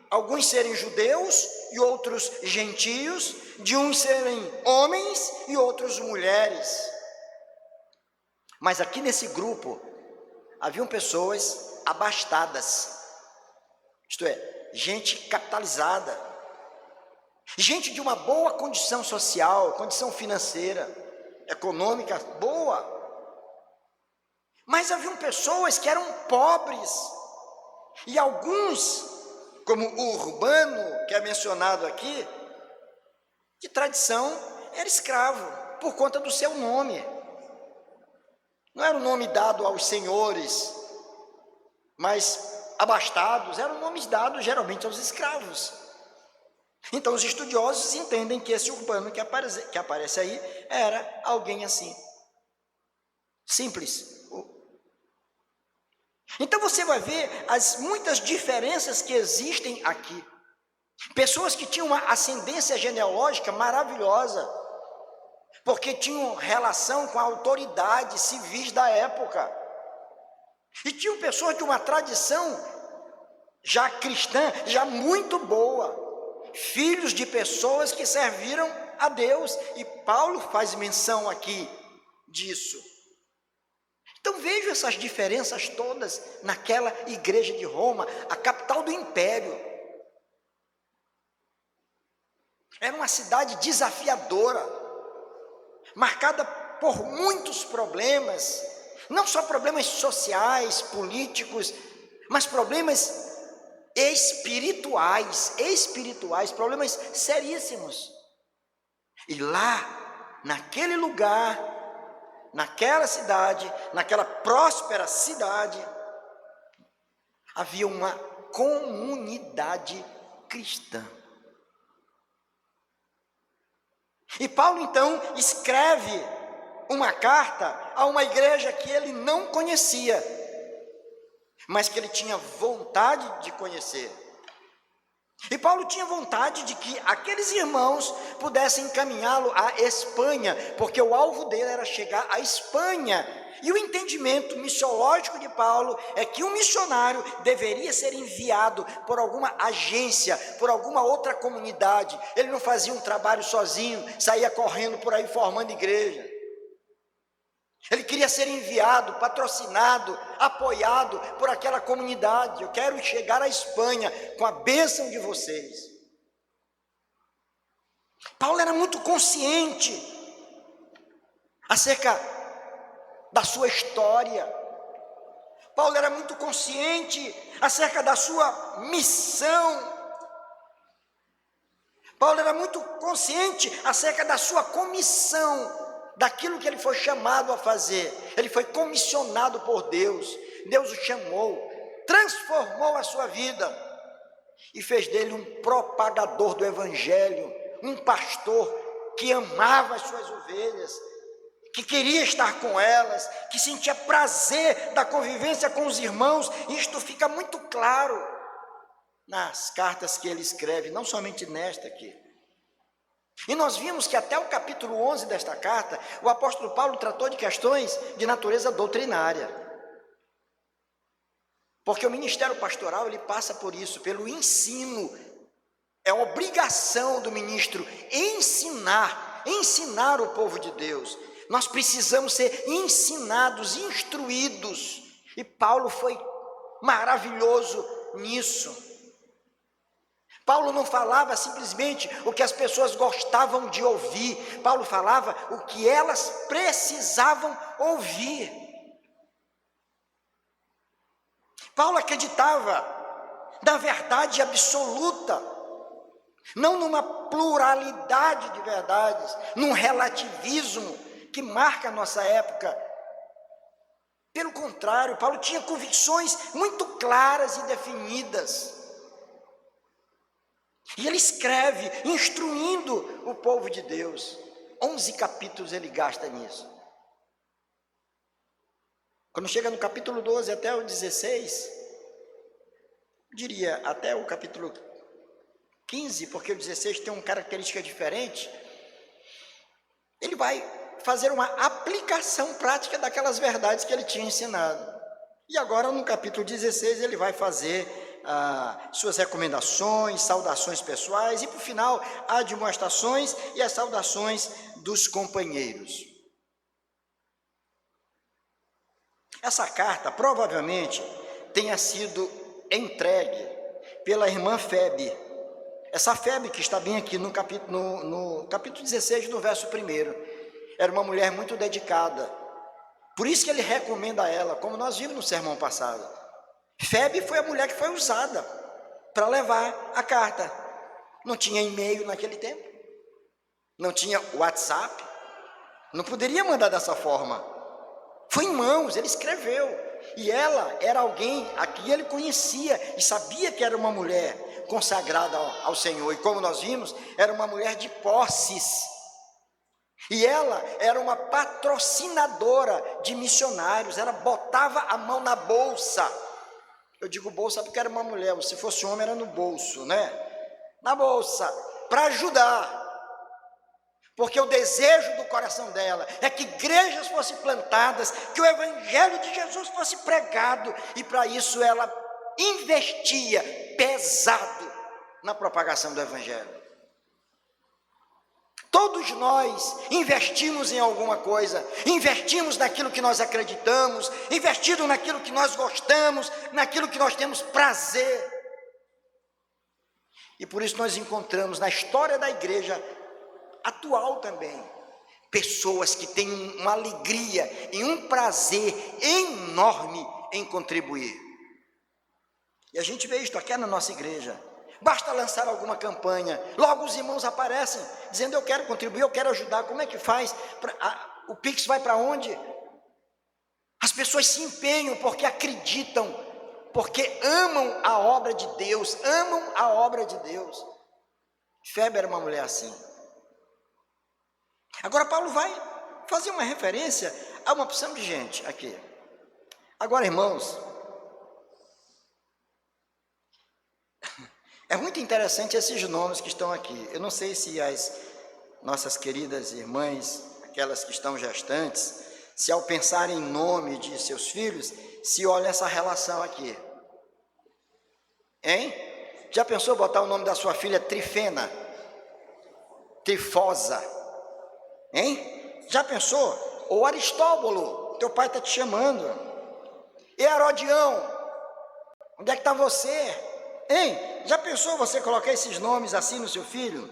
alguns serem judeus e outros gentios, de uns serem homens e outros mulheres. Mas aqui nesse grupo, haviam pessoas abastadas, isto é, gente capitalizada, gente de uma boa condição social, condição financeira, econômica boa. Mas haviam pessoas que eram pobres, e alguns, como o Urbano, que é mencionado aqui, de tradição era escravo, por conta do seu nome. Não era um nome dado aos senhores, mas abastados, eram nomes dados geralmente aos escravos. Então os estudiosos entendem que esse Urbano que aparece aí era alguém assim, simples. Então você vai ver as muitas diferenças que existem aqui. Pessoas que tinham uma ascendência genealógica maravilhosa, porque tinham relação com a autoridade civis da época. E tinham pessoas de uma tradição já cristã, já muito boa, filhos de pessoas que serviram a Deus, e Paulo faz menção aqui disso. Então vejo essas diferenças todas naquela igreja de Roma, a capital do império. Era uma cidade desafiadora, marcada por muitos problemas, não só problemas sociais, políticos, mas problemas espirituais, problemas seríssimos. E lá, naquele lugar, naquela cidade, naquela próspera cidade, havia uma comunidade cristã. E Paulo então escreve uma carta a uma igreja que ele não conhecia, mas que ele tinha vontade de conhecer. E Paulo tinha vontade de que aqueles irmãos pudessem encaminhá-lo à Espanha, porque o alvo dele era chegar à Espanha. E o entendimento missiológico de Paulo é que um missionário deveria ser enviado por alguma agência, por alguma outra comunidade. Ele não fazia um trabalho sozinho, saía correndo por aí formando igreja. Ele queria ser enviado, patrocinado, apoiado por aquela comunidade. Eu quero chegar à Espanha com a bênção de vocês. Paulo era muito consciente acerca da sua história. Paulo era muito consciente acerca da sua missão. Paulo era muito consciente acerca da sua comissão, daquilo que ele foi chamado a fazer. Ele foi comissionado por Deus. Deus o chamou, transformou a sua vida e fez dele um propagador do evangelho, um pastor que amava as suas ovelhas, que queria estar com elas, que sentia prazer da convivência com os irmãos. Isto fica muito claro nas cartas que ele escreve, não somente nesta aqui. E nós vimos que até o capítulo 11 desta carta, o apóstolo Paulo tratou de questões de natureza doutrinária. Porque o ministério pastoral, ele passa por isso, pelo ensino. É obrigação do ministro ensinar o povo de Deus. Nós precisamos ser ensinados, instruídos. E Paulo foi maravilhoso nisso. Paulo não falava simplesmente o que as pessoas gostavam de ouvir. Paulo falava o que elas precisavam ouvir. Paulo acreditava na verdade absoluta, não numa pluralidade de verdades, num relativismo que marca a nossa época. Pelo contrário, Paulo tinha convicções muito claras e definidas. E ele escreve, instruindo o povo de Deus. 11 capítulos ele gasta nisso. Quando chega no capítulo 12 até o 16, diria até o capítulo 15, porque o 16 tem uma característica diferente, ele vai fazer uma aplicação prática daquelas verdades que ele tinha ensinado. E agora no capítulo 16 ele vai fazer suas recomendações, saudações pessoais e, por final, admoestações e as saudações dos companheiros. Essa carta provavelmente tenha sido entregue pela irmã Febe. Essa Febe que está bem aqui no capítulo 16, no verso 1, era uma mulher muito dedicada. Por isso que ele recomenda a ela, como nós vimos no sermão passado. Febe foi a mulher que foi usada para levar a carta. Não tinha e-mail naquele tempo, não tinha WhatsApp, não poderia mandar dessa forma. Foi em mãos, ele escreveu. E ela era alguém a que ele conhecia e sabia que era uma mulher consagrada ao Senhor. E como nós vimos, era uma mulher de posses. E ela era uma patrocinadora de missionários. Ela botava a mão na bolsa. Eu digo bolsa porque era uma mulher, se fosse homem era no bolso, né? Na bolsa, para ajudar. Porque o desejo do coração dela é que igrejas fossem plantadas, que o evangelho de Jesus fosse pregado. E para isso ela investia pesado na propagação do evangelho. Todos nós investimos em alguma coisa, investimos naquilo que nós acreditamos, investimos naquilo que nós gostamos, naquilo que nós temos prazer. E por isso nós encontramos na história da igreja atual também, pessoas que têm uma alegria e um prazer enorme em contribuir. E a gente vê isto aqui na nossa igreja. Basta lançar alguma campanha, logo os irmãos aparecem, dizendo: eu quero contribuir, eu quero ajudar. Como é que faz? O Pix vai para onde? As pessoas se empenham porque acreditam, porque amam a obra de Deus, amam a obra de Deus. Febe era uma mulher assim. Agora Paulo vai fazer uma referência a uma opção de gente aqui. Agora, irmãos, é muito interessante esses nomes que estão aqui. Eu não sei se as nossas queridas irmãs, aquelas que estão gestantes, se ao pensar em nome de seus filhos, se olha essa relação aqui. Hein? Já pensou botar o nome da sua filha Trifena? Trifosa? Hein? Já pensou? Ou Aristóbulo, teu pai está te chamando. E Herodião, onde é que está você? Hein? Já pensou você colocar esses nomes assim no seu filho?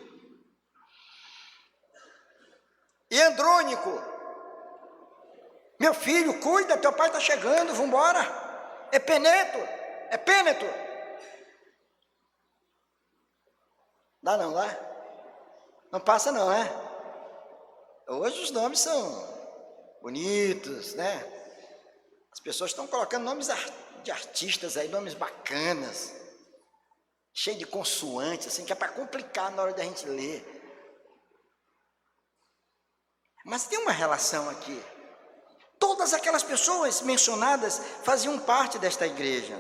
E Andrônico, meu filho, cuida, teu pai está chegando, vamos embora. Epêneto. Dá não, dá? Não passa não, né? Hoje os nomes são bonitos, né? As pessoas estão colocando nomes de artistas aí, nomes bacanas, cheio de consoantes, assim, que é para complicar na hora da gente ler. Mas tem uma relação aqui. Todas aquelas pessoas mencionadas faziam parte desta igreja.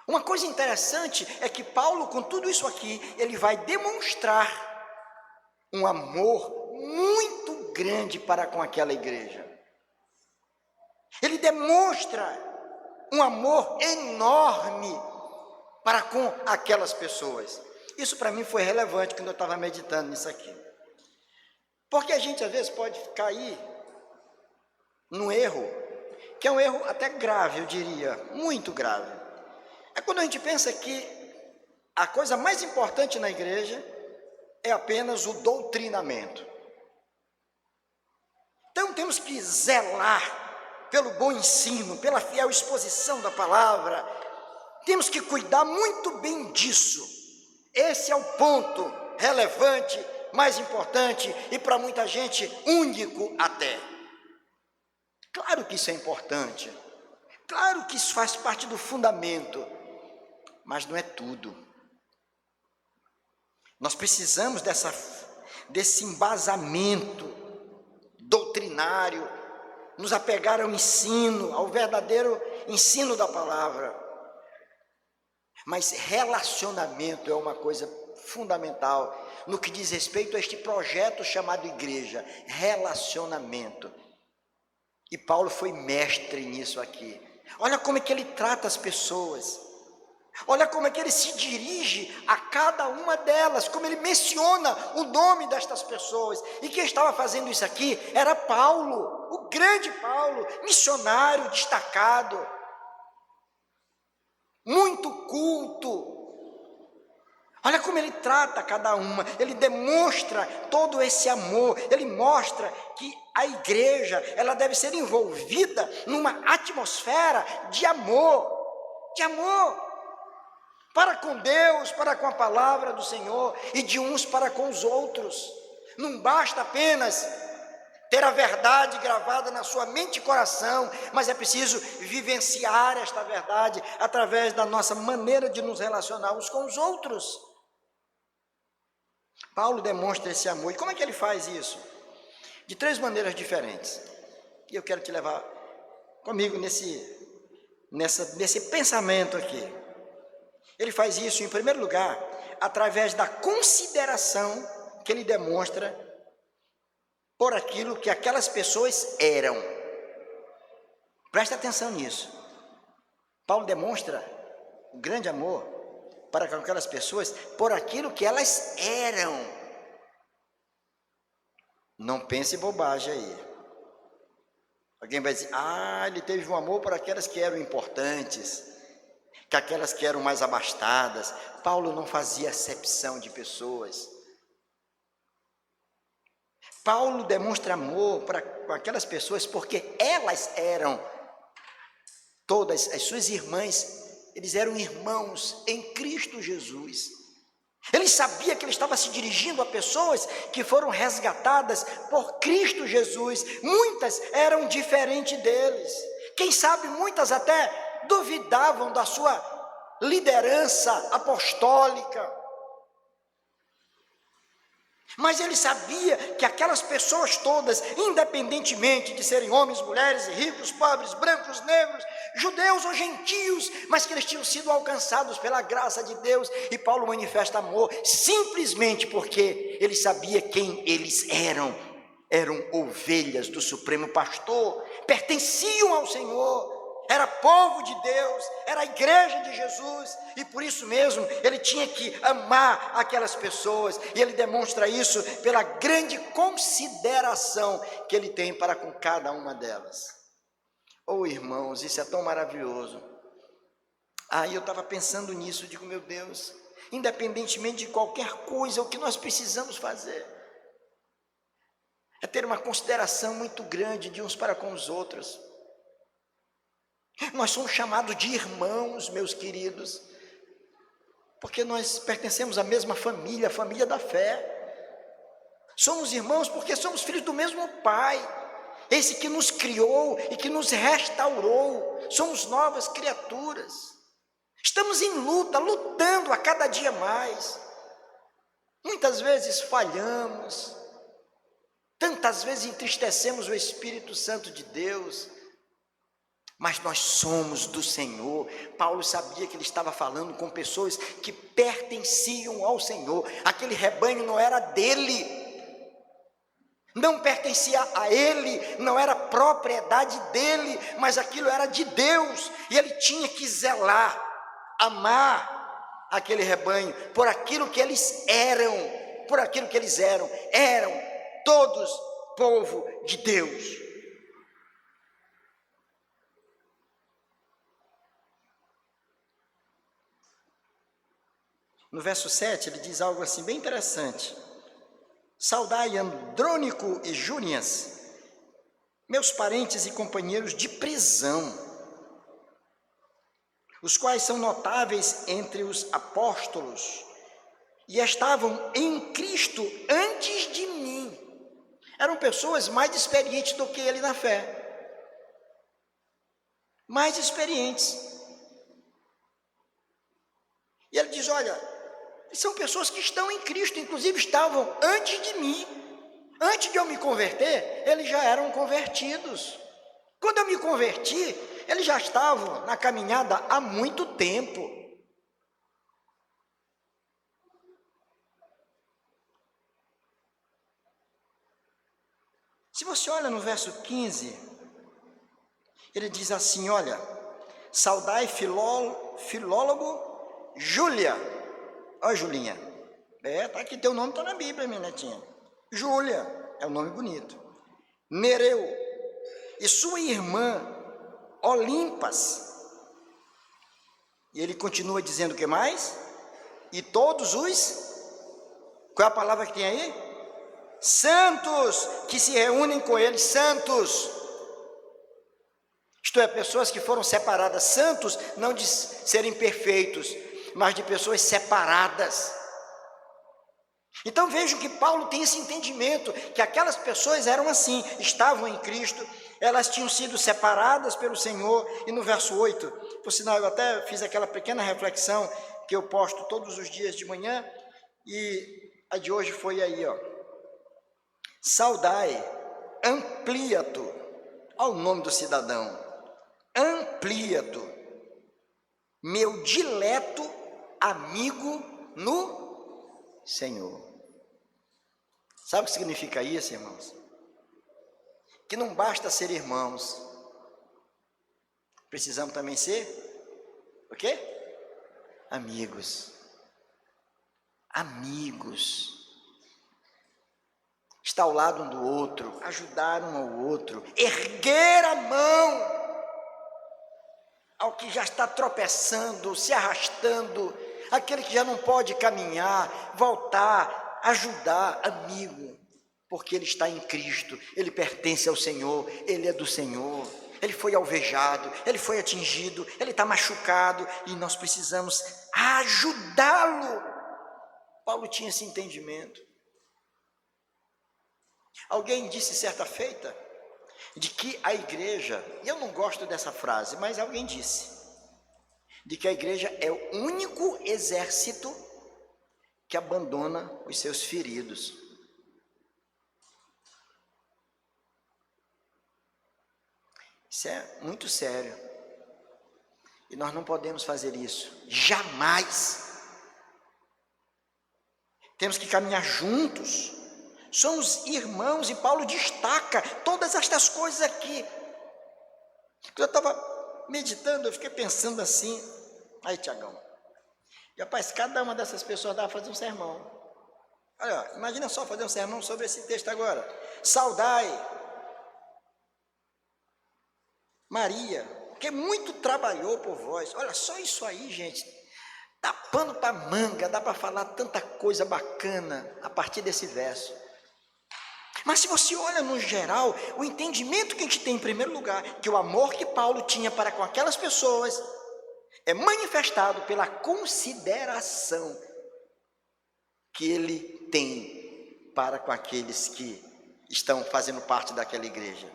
Uma coisa interessante é que Paulo, com tudo isso aqui, ele vai demonstrar um amor muito grande para com aquela igreja. Ele demonstra um amor enorme para com aquelas pessoas. Isso para mim foi relevante quando eu estava meditando nisso aqui. Porque a gente às vezes pode cair num erro, que é um erro até grave, eu diria, muito grave. É quando a gente pensa que a coisa mais importante na igreja é apenas o doutrinamento. Então temos que zelar pelo bom ensino, pela fiel exposição da palavra. Temos que cuidar muito bem disso. Esse é o ponto relevante, mais importante e para muita gente único até. Claro que isso é importante, claro que isso faz parte do fundamento, mas não é tudo. Nós precisamos desse embasamento doutrinário, nos apegar ao ensino, ao verdadeiro ensino da palavra. Mas relacionamento é uma coisa fundamental no que diz respeito a este projeto chamado igreja, relacionamento. E Paulo foi mestre nisso aqui. Olha como é que ele trata as pessoas. Olha como é que ele se dirige a cada uma delas, como ele menciona o nome destas pessoas. E quem estava fazendo isso aqui era Paulo, o grande Paulo, missionário destacado, muito culto. Olha como ele trata cada uma, ele demonstra todo esse amor, ele mostra que a igreja, ela deve ser envolvida numa atmosfera de amor, para com Deus, para com a palavra do Senhor e de uns para com os outros. Não basta apenas ter a verdade gravada na sua mente e coração, mas é preciso vivenciar esta verdade através da nossa maneira de nos relacionar uns com os outros. Paulo demonstra esse amor. E como é que ele faz isso? De 3 maneiras diferentes. E eu quero te levar comigo nesse pensamento aqui. Ele faz isso, em primeiro lugar, através da consideração que ele demonstra por aquilo que aquelas pessoas eram. Presta atenção nisso. Paulo demonstra o grande amor para com aquelas pessoas por aquilo que elas eram. Não pense bobagem aí. Alguém vai dizer, ele teve um amor por aquelas que eram importantes, que aquelas que eram mais abastadas. Paulo não fazia acepção de pessoas. Paulo demonstra amor para aquelas pessoas porque elas eram, todas as suas irmãs, eles eram irmãos em Cristo Jesus. Ele sabia que ele estava se dirigindo a pessoas que foram resgatadas por Cristo Jesus. Muitas eram diferentes deles. Quem sabe muitas até duvidavam da sua liderança apostólica. Mas ele sabia que aquelas pessoas todas, independentemente de serem homens, mulheres, ricos, pobres, brancos, negros, judeus ou gentios, mas que eles tinham sido alcançados pela graça de Deus. E Paulo manifesta amor simplesmente porque ele sabia quem eles eram. Eram ovelhas do Supremo Pastor, pertenciam ao Senhor. Era povo de Deus, era a igreja de Jesus, e por isso mesmo ele tinha que amar aquelas pessoas, e ele demonstra isso pela grande consideração que ele tem para com cada uma delas. Irmãos, isso é tão maravilhoso. Eu estava pensando nisso, digo, meu Deus, independentemente de qualquer coisa, o que nós precisamos fazer é ter uma consideração muito grande de uns para com os outros. Nós somos chamados de irmãos, meus queridos, porque nós pertencemos à mesma família, a família da fé. Somos irmãos porque somos filhos do mesmo Pai, esse que nos criou e que nos restaurou. Somos novas criaturas. Estamos em luta, lutando a cada dia mais. Muitas vezes falhamos, tantas vezes entristecemos o Espírito Santo de Deus, mas nós somos do Senhor. Paulo sabia que ele estava falando com pessoas que pertenciam ao Senhor. Aquele rebanho não era dele, não pertencia a ele, não era propriedade dele, mas aquilo era de Deus, e ele tinha que zelar, amar aquele rebanho, por aquilo que eles eram, eram todos povo de Deus. No verso 7, ele diz algo assim bem interessante. Saudai Andrônico e Júnias, meus parentes e companheiros de prisão, os quais são notáveis entre os apóstolos e estavam em Cristo antes de mim. Eram pessoas mais experientes do que ele na fé. Mais experientes. E ele diz, olha, são pessoas que estão em Cristo, inclusive estavam antes de mim. Antes de eu me converter, eles já eram convertidos. Quando eu me converti, eles já estavam na caminhada há muito tempo. Se você olha no verso 15, ele diz assim, olha, saudai Filólogo, Júlia. Olha, Julinha, tá aqui, teu nome está na Bíblia, minha netinha. Júlia, é um nome bonito. Nereu, e sua irmã, Olimpas. E ele continua dizendo o que mais? E todos os, qual é a palavra que tem aí? Santos, que se reúnem com ele, santos. Isto é, pessoas que foram separadas, santos, não de serem perfeitos, mas de pessoas separadas. Então vejam que Paulo tem esse entendimento, que aquelas pessoas eram assim, estavam em Cristo, elas tinham sido separadas pelo Senhor. E no verso 8, por sinal eu até fiz aquela pequena reflexão que eu posto todos os dias de manhã, e a de hoje foi aí, ó. Saudai, Ampliato, ao nome do cidadão, Ampliato, meu dileto amigo no Senhor. Sabe o que significa isso, irmãos? Que não basta ser irmãos, precisamos também ser o quê? Amigos. Amigos. estar ao lado um do outro, ajudar um ao outro, erguer a mão ao que já está tropeçando, se arrastando, aquele que já não pode caminhar, voltar, ajudar, amigo, porque ele está em Cristo, ele pertence ao Senhor, ele é do Senhor, ele foi alvejado, ele foi atingido, ele está machucado e nós precisamos ajudá-lo. Paulo tinha esse entendimento. Alguém disse certa feita de que a igreja, e eu não gosto dessa frase, mas alguém disse, de que a igreja é o único exército que abandona os seus feridos. Isso é muito sério. E nós não podemos fazer isso, jamais. Temos que caminhar juntos. Somos irmãos, e Paulo destaca todas estas coisas aqui. Quando eu estava meditando, eu fiquei pensando assim, aí Tiagão, e rapaz, cada uma dessas pessoas dá para fazer um sermão. Olha, imagina só fazer um sermão sobre esse texto agora. Saudai Maria, que muito trabalhou por vós. Olha, só isso aí, gente, dá pano para manga, dá para falar tanta coisa bacana a partir desse verso. Mas se você olha no geral, o entendimento que a gente tem em primeiro lugar, que o amor que Paulo tinha para com aquelas pessoas, é manifestado pela consideração que ele tem para com aqueles que estão fazendo parte daquela igreja.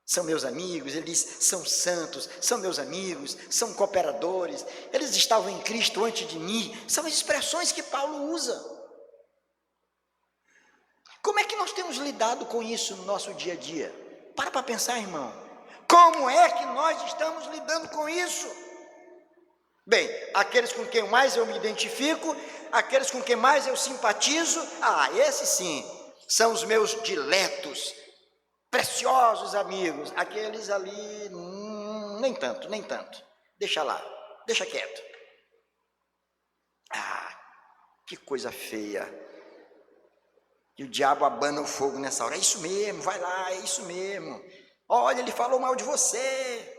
São meus amigos, ele diz, são santos, são meus amigos, são cooperadores, eles estavam em Cristo antes de mim, são as expressões que Paulo usa. Como é que nós temos lidado com isso no nosso dia a dia? Para pensar, irmão. Como é que nós estamos lidando com isso? Bem, aqueles com quem mais eu me identifico, aqueles com quem mais eu simpatizo, esses sim, são os meus diletos, preciosos amigos. Aqueles ali, nem tanto. Deixa lá, deixa quieto. Que coisa feia. E o diabo abana o fogo nessa hora. É isso mesmo, vai lá, é isso mesmo. Olha, ele falou mal de você.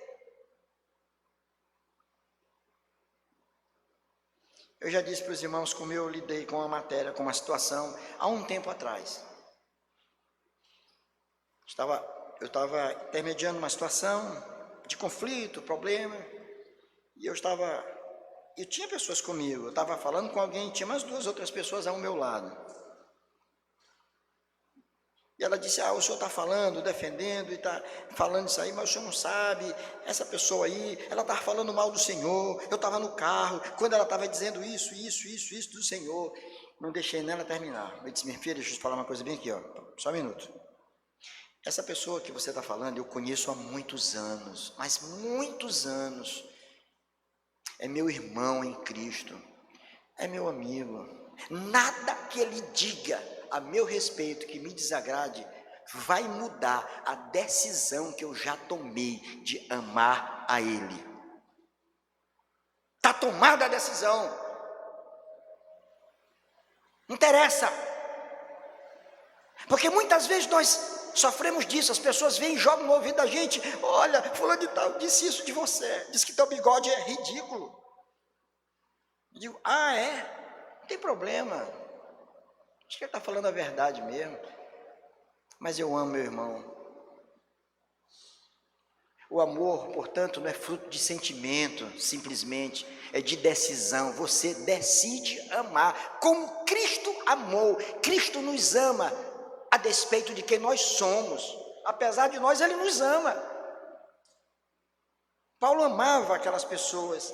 Eu já disse para os irmãos como eu lidei com a matéria, com uma situação, há um tempo atrás. Eu estava intermediando uma situação de conflito, problema, e eu tinha pessoas comigo, eu estava falando com alguém, tinha mais 2 outras pessoas ao meu lado. E ela disse, o senhor está falando, defendendo, e está falando isso aí, mas o senhor não sabe, essa pessoa aí, ela estava falando mal do Senhor, eu estava no carro, quando ela estava dizendo isso do Senhor, não deixei nela terminar. Eu disse, minha filha, deixa eu te falar uma coisa bem aqui, só um minuto. Essa pessoa que você está falando, eu conheço há muitos anos, mas muitos anos, é meu irmão em Cristo, é meu amigo, nada que ele diga a meu respeito que me desagrade, vai mudar a decisão que eu já tomei de amar a Ele. Está tomada a decisão. Não interessa. Porque muitas vezes nós sofremos disso, as pessoas vêm e jogam no ouvido da gente, olha, fulano de tal disse isso de você, disse que teu bigode é ridículo. Eu digo, não tem problema. Acho que ele está falando a verdade mesmo, mas eu amo meu irmão. O amor, portanto, não é fruto de sentimento, simplesmente, é de decisão. Você decide amar, como Cristo amou. Cristo nos ama, a despeito de quem nós somos. Apesar de nós, Ele nos ama. Paulo amava aquelas pessoas,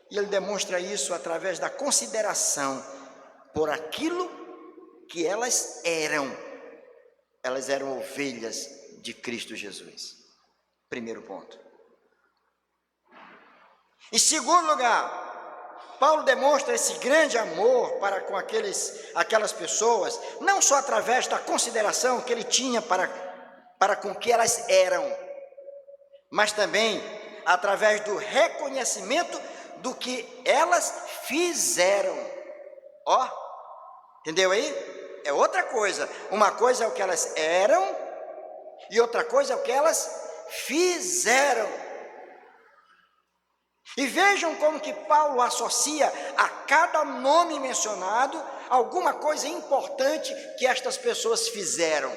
e ele demonstra isso através da consideração por aquilo que elas eram ovelhas de Cristo Jesus. Primeiro ponto. Em segundo lugar, Paulo demonstra esse grande amor para com aquelas pessoas, não só através da consideração que ele tinha para com que elas eram, mas também através do reconhecimento do que elas fizeram. Entendeu aí? é outra coisa. Uma coisa é o que elas eram e outra coisa é o que elas fizeram. E vejam como que Paulo associa a cada nome mencionado alguma coisa importante que estas pessoas fizeram.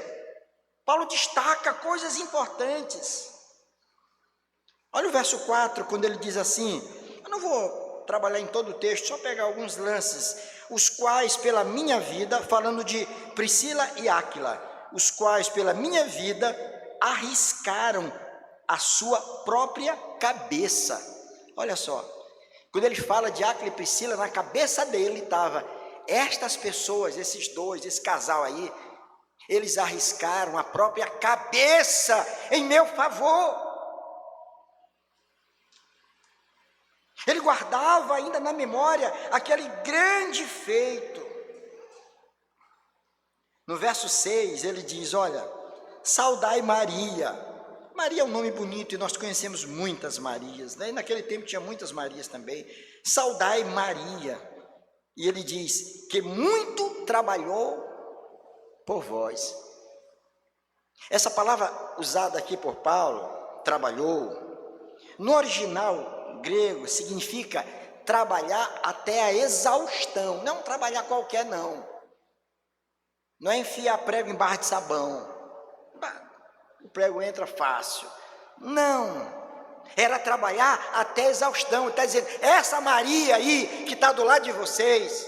Paulo destaca coisas importantes. Olha o verso 4, quando ele diz assim, eu não vou trabalhar em todo o texto, só pegar alguns lances, os quais pela minha vida, falando de Priscila e Áquila, os quais pela minha vida arriscaram a sua própria cabeça. Olha só, quando ele fala de Áquila e Priscila, na cabeça dele estava, estas pessoas, esses dois, esse casal aí, eles arriscaram a própria cabeça em meu favor. Ele guardava ainda na memória aquele grande feito. No verso 6 ele diz, olha, saudai Maria. Maria é um nome bonito e nós conhecemos muitas Marias, né? E naquele tempo tinha muitas Marias também. Saudai Maria. E ele diz que muito trabalhou por vós. Essa palavra usada aqui por Paulo, trabalhou, no original grego significa trabalhar até a exaustão, não trabalhar qualquer não. Não é enfiar prego em barra de sabão. O prego entra fácil. Não. Era trabalhar até exaustão. Está dizendo, essa Maria aí que está do lado de vocês,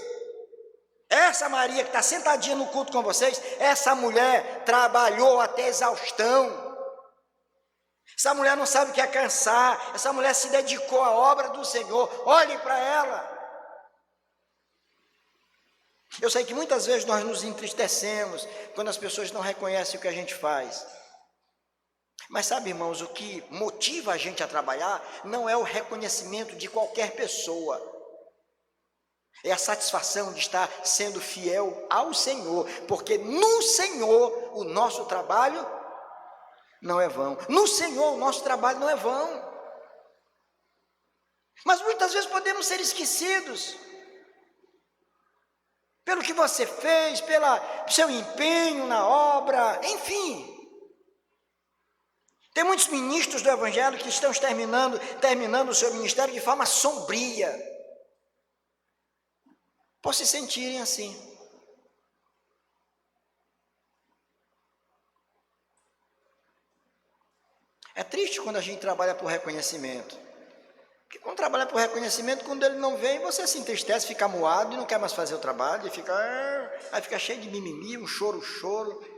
essa Maria que está sentadinha no culto com vocês, essa mulher trabalhou até exaustão. Essa mulher não sabe o que é cansar. Essa mulher se dedicou à obra do Senhor. Olhe para ela. Eu sei que muitas vezes nós nos entristecemos quando as pessoas não reconhecem o que a gente faz. Mas sabe, irmãos, o que motiva a gente a trabalhar não é o reconhecimento de qualquer pessoa. É a satisfação de estar sendo fiel ao Senhor, porque no Senhor o nosso trabalho não é vão. No Senhor o nosso trabalho não é vão. Mas muitas vezes podemos ser esquecidos pelo que você fez, pelo seu empenho na obra, enfim. Tem muitos ministros do Evangelho que estão terminando o seu ministério de forma sombria, por se sentirem assim. É triste quando a gente trabalha por reconhecimento. Porque quando trabalha por reconhecimento, quando ele não vem, você se entristece, fica moado e não quer mais fazer o trabalho, e aí fica cheio de mimimi, um choro.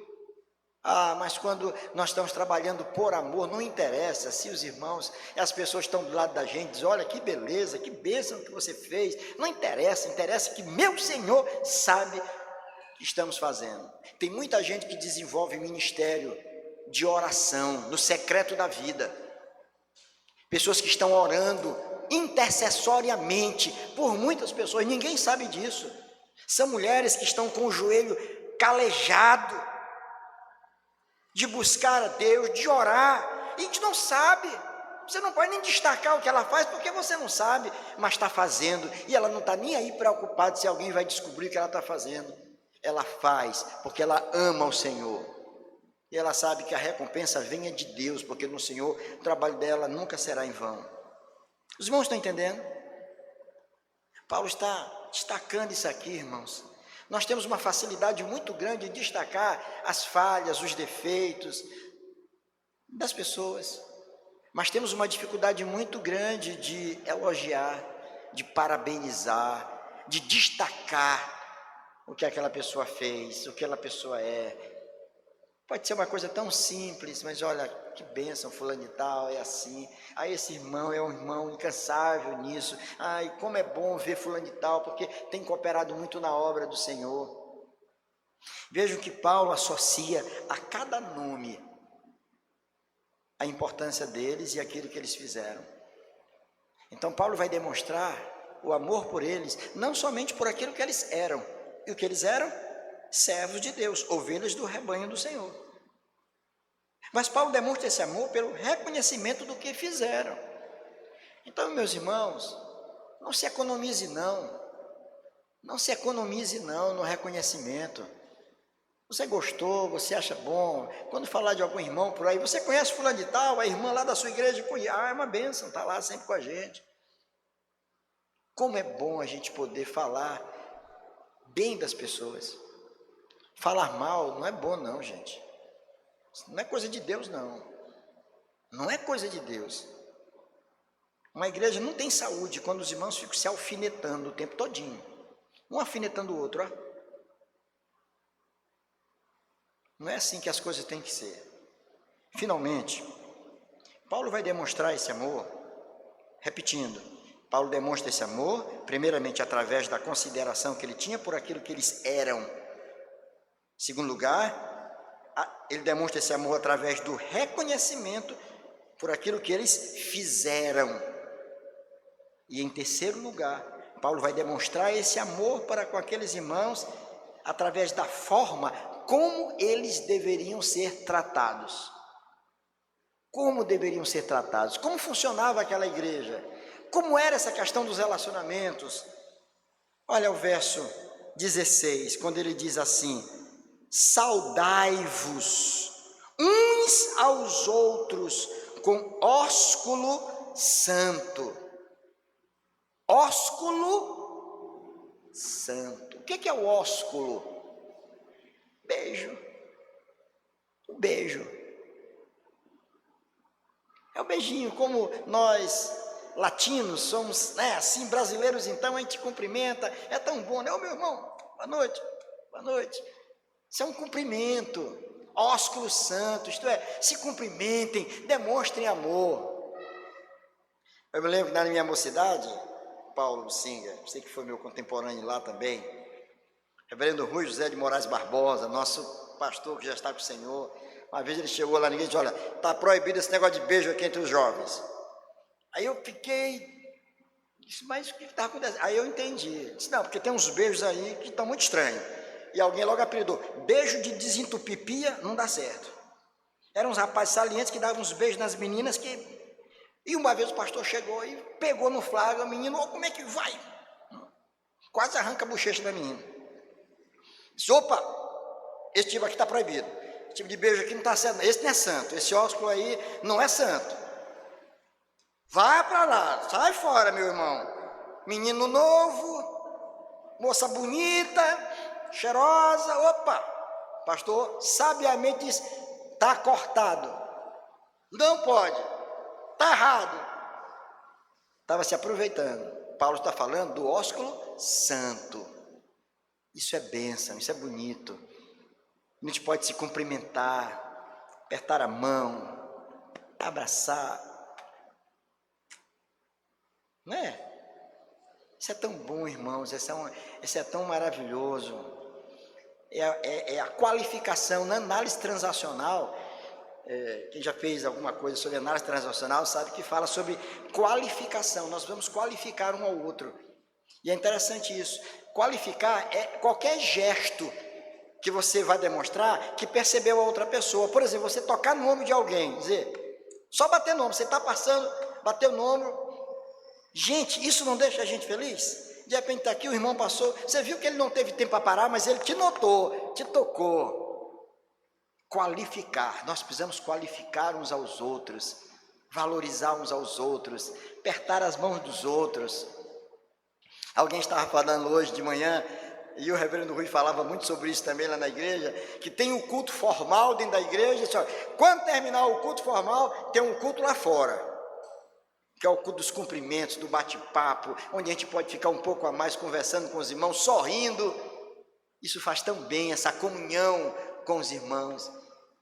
Mas quando nós estamos trabalhando por amor, não interessa se os irmãos e as pessoas estão do lado da gente, dizem, olha que beleza, que bênção que você fez, não interessa, interessa que meu Senhor sabe o que estamos fazendo. Tem muita gente que desenvolve ministério de oração, no secreto da vida, pessoas que estão orando intercessoriamente por muitas pessoas, ninguém sabe disso, são mulheres que estão com o joelho calejado, de buscar a Deus, de orar, e a gente não sabe, você não pode nem destacar o que ela faz, porque você não sabe, mas está fazendo, e ela não está nem aí preocupada se alguém vai descobrir o que ela está fazendo, ela faz, porque ela ama o Senhor, e ela sabe que a recompensa venha de Deus, porque no Senhor o trabalho dela nunca será em vão. Os irmãos estão entendendo? Paulo está destacando isso aqui, irmãos. Nós temos uma facilidade muito grande de destacar as falhas, os defeitos das pessoas, mas temos uma dificuldade muito grande de elogiar, de parabenizar, de destacar o que aquela pessoa fez, o que aquela pessoa é. Pode ser uma coisa tão simples, mas olha, que bênção, fulano e tal, é assim. Esse irmão é um irmão incansável nisso. Como é bom ver fulano e tal, porque tem cooperado muito na obra do Senhor. Vejam que Paulo associa a cada nome a importância deles e aquilo que eles fizeram. Então Paulo vai demonstrar o amor por eles, não somente por aquilo que eles eram. E o que eles eram? Servos de Deus, ovelhas do rebanho do Senhor. Mas Paulo demonstra esse amor pelo reconhecimento do que fizeram. Então, meus irmãos, não se economize não. Não se economize não no reconhecimento. Você gostou, você acha bom. Quando falar de algum irmão por aí, você conhece fulano de tal, a irmã lá da sua igreja, é uma bênção, está lá sempre com a gente. Como é bom a gente poder falar bem das pessoas. Falar mal não é bom não, gente. Não é coisa de Deus, não. Não é coisa de Deus. Uma igreja não tem saúde quando os irmãos ficam se alfinetando o tempo todinho. Um alfinetando o outro, ó. Não é assim que as coisas têm que ser. Finalmente, Paulo vai demonstrar esse amor, repetindo, Paulo demonstra esse amor, primeiramente através da consideração que ele tinha por aquilo que eles eram. Em segundo lugar, ele demonstra esse amor através do reconhecimento por aquilo que eles fizeram. E em terceiro lugar, Paulo vai demonstrar esse amor para com aqueles irmãos através da forma como eles deveriam ser tratados. Como deveriam ser tratados? Como funcionava aquela igreja? Como era essa questão dos relacionamentos? Olha o verso 16, quando ele diz assim: saudai-vos uns aos outros com ósculo santo. Ósculo santo. O que é o ósculo? Beijo. O beijo. É o beijinho, como nós latinos somos, né, assim, brasileiros, então a gente cumprimenta, é tão bom, né? Ô meu irmão, boa noite, boa noite. Isso é um cumprimento, ósculo santo, isto é, se cumprimentem, demonstrem amor. Eu me lembro que na minha mocidade, Paulo Singa, sei que foi meu contemporâneo lá também, reverendo Rui José de Moraes Barbosa, nosso pastor que já está com o Senhor, uma vez ele chegou lá na igreja e disse: olha, está proibido esse negócio de beijo aqui entre os jovens. Aí eu fiquei, disse, mas o que está acontecendo? Aí eu entendi, disse, não, porque tem uns beijos aí que estão muito estranhos. E alguém logo apelidou, beijo de desentupipia não dá certo. Eram uns rapazes salientes que davam uns beijos nas meninas que... E uma vez o pastor chegou e pegou no flagra, o menino, oh, como é que vai? Quase arranca a bochecha da menina. Disse, opa, esse tipo aqui está proibido. Esse tipo de beijo aqui não está certo. Esse não é santo, esse ósculo aí não é santo. Vai para lá, sai fora, meu irmão. Menino novo, moça bonita, cheirosa, opa. Pastor sabiamente diz, está cortado. Não pode, está errado. Estava se aproveitando. Paulo está falando do ósculo santo. Isso é bênção, isso é bonito. A gente pode se cumprimentar, apertar a mão, abraçar. Não é? Isso é tão bom, irmãos, isso é tão maravilhoso. É a qualificação na análise transacional. Quem já fez alguma coisa sobre análise transacional sabe que fala sobre qualificação. Nós vamos qualificar um ao outro. E é interessante isso. Qualificar é qualquer gesto que você vai demonstrar que percebeu a outra pessoa. Por exemplo, você tocar no ombro de alguém, dizer, só bater no ombro, você está passando, bateu no ombro. Gente, isso não deixa a gente feliz? De repente está aqui, o irmão passou, você viu que ele não teve tempo para parar, mas ele te notou, te tocou. Qualificar, nós precisamos qualificar uns aos outros, valorizar uns aos outros, apertar as mãos dos outros. Alguém estava falando hoje de manhã, e o reverendo Rui falava muito sobre isso também lá na igreja, que tem um culto formal dentro da igreja, e, quando terminar o culto formal, tem um culto lá fora, que é o culto dos cumprimentos, do bate-papo, onde a gente pode ficar um pouco a mais conversando com os irmãos, sorrindo. Isso faz tão bem, essa comunhão com os irmãos,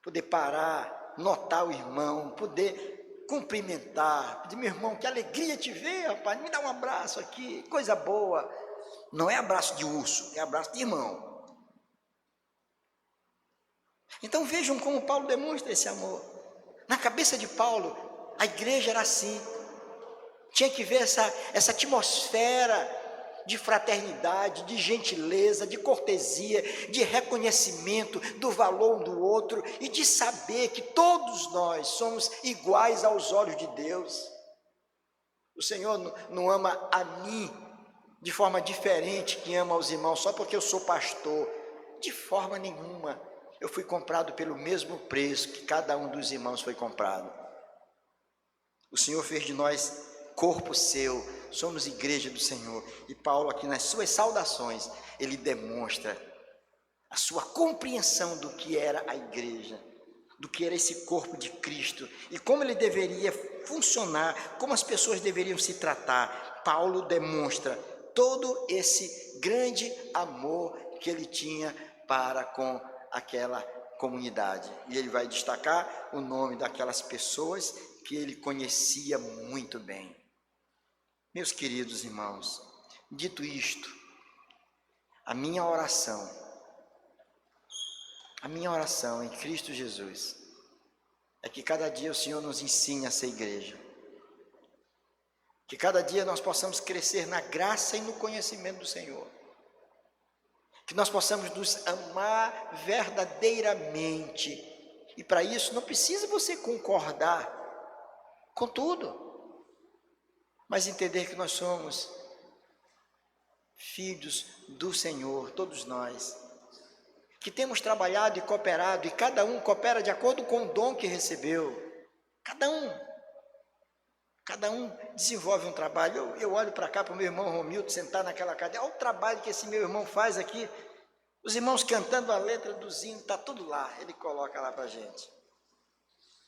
poder parar, notar o irmão, poder cumprimentar, pedir, meu irmão, que alegria te ver, rapaz, me dá um abraço aqui, coisa boa. Não é abraço de urso, é abraço de irmão. Então vejam como Paulo demonstra esse amor. Na cabeça de Paulo, a igreja era assim. Tinha que ver essa atmosfera de fraternidade, de gentileza, de cortesia, de reconhecimento do valor um do outro e de saber que todos nós somos iguais aos olhos de Deus. O Senhor não ama a mim de forma diferente que ama os irmãos só porque eu sou pastor. De forma nenhuma. eu fui comprado pelo mesmo preço que cada um dos irmãos foi comprado. O Senhor fez de nós corpo seu, somos igreja do Senhor. E Paulo aqui nas suas saudações, ele demonstra a sua compreensão do que era a igreja, do que era esse corpo de Cristo e como ele deveria funcionar, como as pessoas deveriam se tratar. Paulo demonstra todo esse grande amor que ele tinha para com aquela comunidade. E ele vai destacar o nome daquelas pessoas que ele conhecia muito bem. Meus queridos irmãos, dito isto, a minha oração em Cristo Jesus é que cada dia o Senhor nos ensine a ser igreja. Que cada dia nós possamos crescer na graça e no conhecimento do Senhor. Que nós possamos nos amar verdadeiramente. E para isso não precisa você concordar com tudo, mas entender que nós somos filhos do Senhor, todos nós, que temos trabalhado e cooperado, e cada um coopera de acordo com o dom que recebeu. Cada um desenvolve um trabalho. Eu olho para cá para o meu irmão Romildo sentar naquela cadeira, olha o trabalho que esse meu irmão faz aqui, os irmãos cantando a letra do hino, está tudo lá, ele coloca lá para a gente.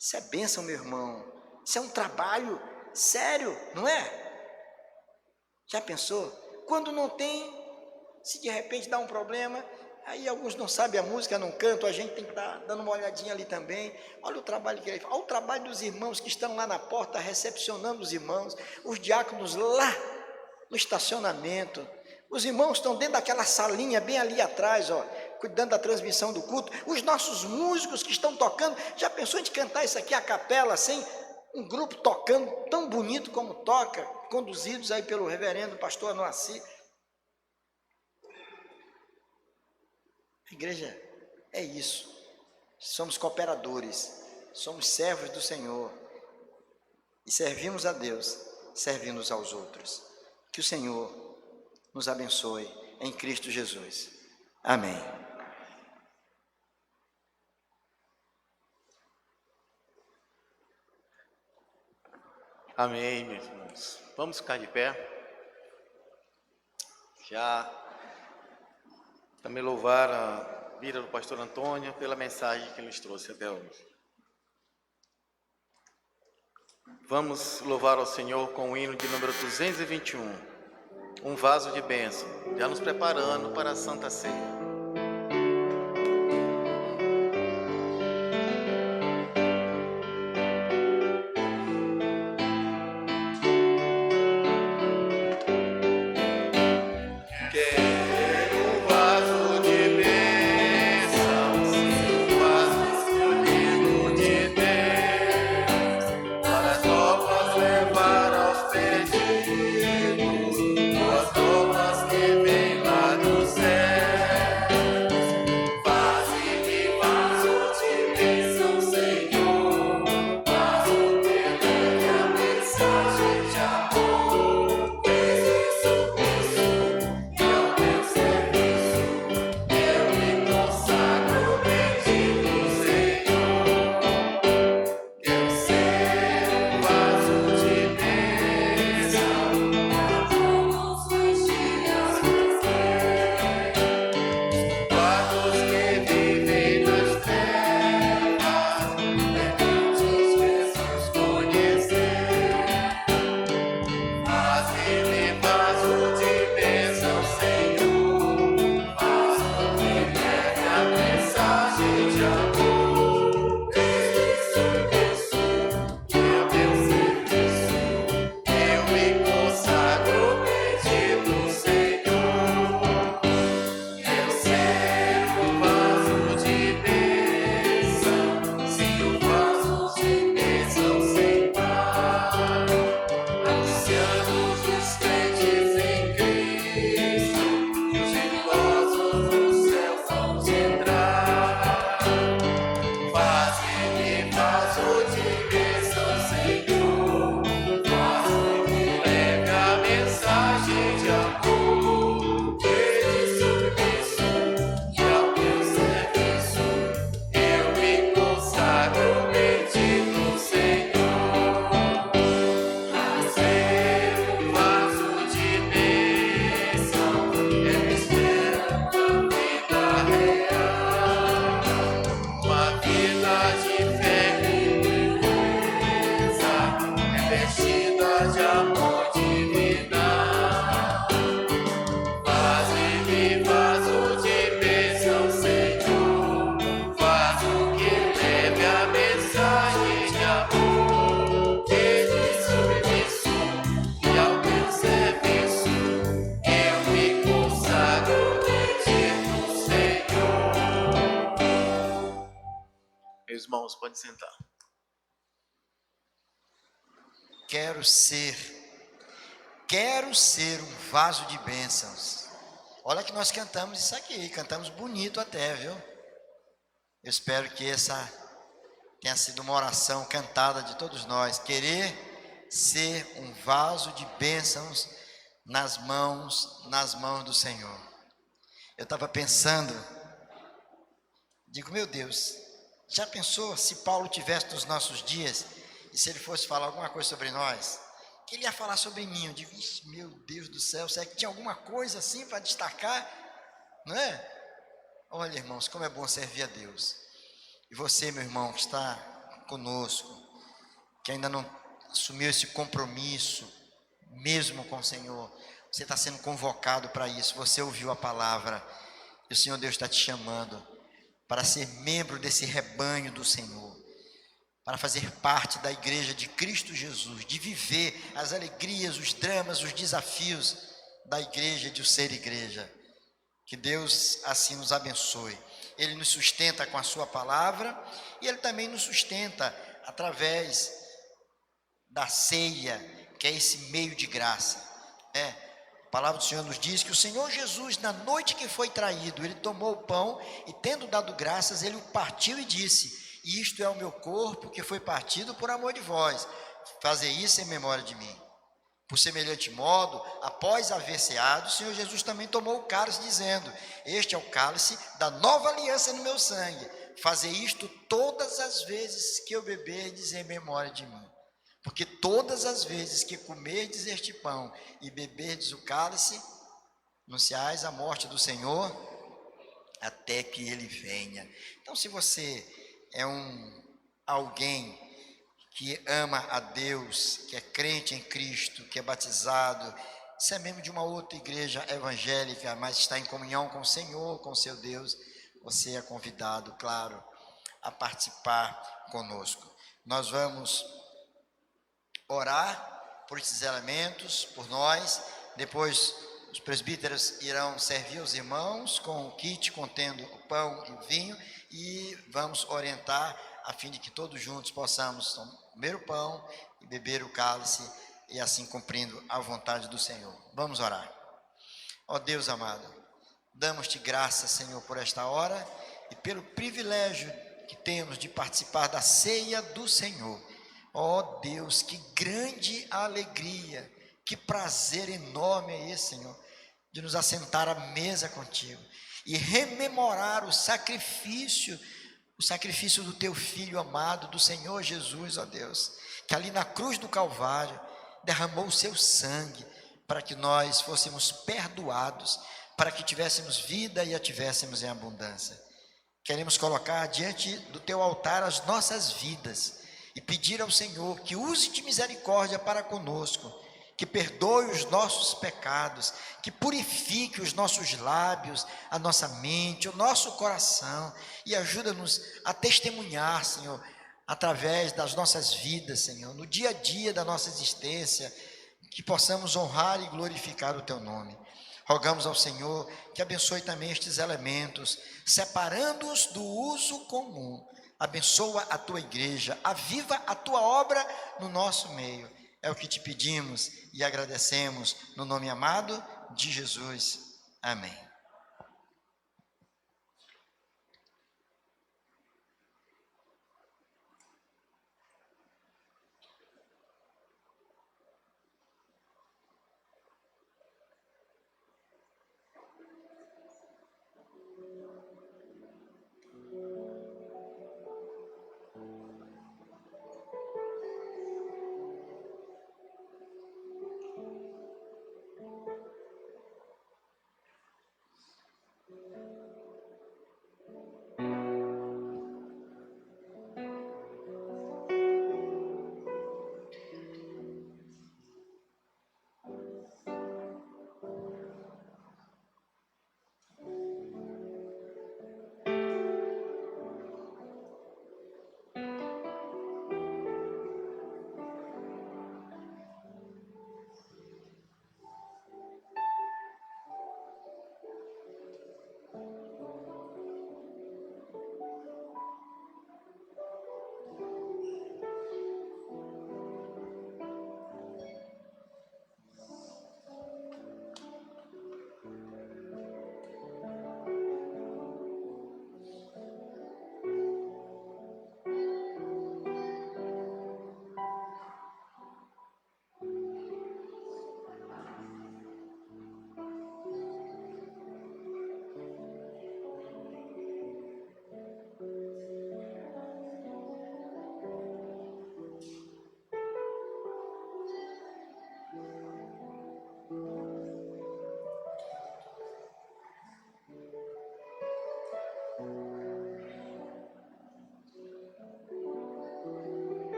Isso é bênção, meu irmão, isso é um trabalho sério, não é? Já pensou? Quando não tem, se de repente dá um problema, aí alguns não sabem a música, não cantam, a gente tem que estar dando uma olhadinha ali também. Olha o trabalho que ele faz, olha o trabalho dos irmãos que estão lá na porta recepcionando os irmãos, os diáconos lá no estacionamento, os irmãos estão dentro daquela salinha bem ali atrás, ó, cuidando da transmissão do culto, os nossos músicos que estão tocando. Já pensou em cantar isso aqui a capela, assim, um grupo tocando tão bonito como toca, conduzidos aí pelo reverendo pastor Anoaci? A igreja é isso, somos cooperadores, somos servos do Senhor e servimos a Deus, servindo uns aos outros. Que o Senhor nos abençoe em Cristo Jesus. Amém. Amém, meus irmãos. Vamos ficar de pé. Já também louvar a vida do pastor Antônio pela mensagem que nos trouxe até hoje. Vamos louvar ao Senhor com o hino de número 221, um vaso de bênção, já nos preparando para a Santa Ceia. Boas novas que vem lá do céu. Meus irmãos, podem sentar. Quero ser um vaso de bênçãos. Olha que nós cantamos isso aqui, cantamos bonito até, viu? Eu espero que essa tenha sido uma oração cantada de todos nós. Querer ser um vaso de bênçãos nas mãos do Senhor. Eu estava pensando, digo, meu Deus, já pensou se Paulo tivesse nos nossos dias e se ele fosse falar alguma coisa sobre nós? Que ele ia falar sobre mim? Eu digo, ixi, meu Deus do céu, será que tinha alguma coisa assim para destacar? Não é? Olha, irmãos, como é bom servir a Deus. E você, meu irmão, que está conosco, que ainda não assumiu esse compromisso, mesmo com o Senhor, você está sendo convocado para isso. Você ouviu a palavra e o Senhor Deus está te chamando para ser membro desse rebanho do Senhor, para fazer parte da igreja de Cristo Jesus, de viver as alegrias, os dramas, os desafios da igreja, de ser igreja. Que Deus assim nos abençoe. Ele nos sustenta com a sua palavra e Ele também nos sustenta através da ceia, que é esse meio de graça. A palavra do Senhor nos diz que o Senhor Jesus, na noite que foi traído, Ele tomou o pão e, tendo dado graças, Ele o partiu e disse: isto é o meu corpo que foi partido por amor de vós, fazer isso em memória de mim. Por semelhante modo, após haver ceado, o Senhor Jesus também tomou o cálice, dizendo: este é o cálice da nova aliança no meu sangue, fazer isto todas as vezes que eu beberdes em memória de mim. Porque todas as vezes que comerdes este pão e beberdes o cálice, anunciais a morte do Senhor até que Ele venha. Então, se você é alguém que ama a Deus, que é crente em Cristo, que é batizado, se é membro de uma outra igreja evangélica, mas está em comunhão com o Senhor, com o seu Deus, você é convidado, claro, a participar conosco. Nós vamos orar por esses elementos, por nós, depois os presbíteros irão servir os irmãos com o kit contendo o pão e o vinho e vamos orientar a fim de que todos juntos possamos comer o pão e beber o cálice e assim cumprindo a vontade do Senhor. Vamos orar. Ó Deus amado, damos-te graças, Senhor, por esta hora e pelo privilégio que temos de participar da ceia do Senhor. Ó Deus, que grande alegria, que prazer enorme é esse, Senhor, de nos assentar à mesa contigo e rememorar o sacrifício do teu Filho amado, do Senhor Jesus, ó Deus, que ali na cruz do Calvário derramou o seu sangue para que nós fôssemos perdoados, para que tivéssemos vida e a tivéssemos em abundância. Queremos colocar diante do teu altar as nossas vidas e pedir ao Senhor que use de misericórdia para conosco, que perdoe os nossos pecados, que purifique os nossos lábios, a nossa mente, o nosso coração e ajuda-nos a testemunhar, Senhor, através das nossas vidas, Senhor, no dia a dia da nossa existência, que possamos honrar e glorificar o Teu nome. Rogamos ao Senhor que abençoe também estes elementos, separando-os do uso comum. Abençoa a Tua igreja, aviva a Tua obra no nosso meio. É o que te pedimos e agradecemos no nome amado de Jesus. Amém.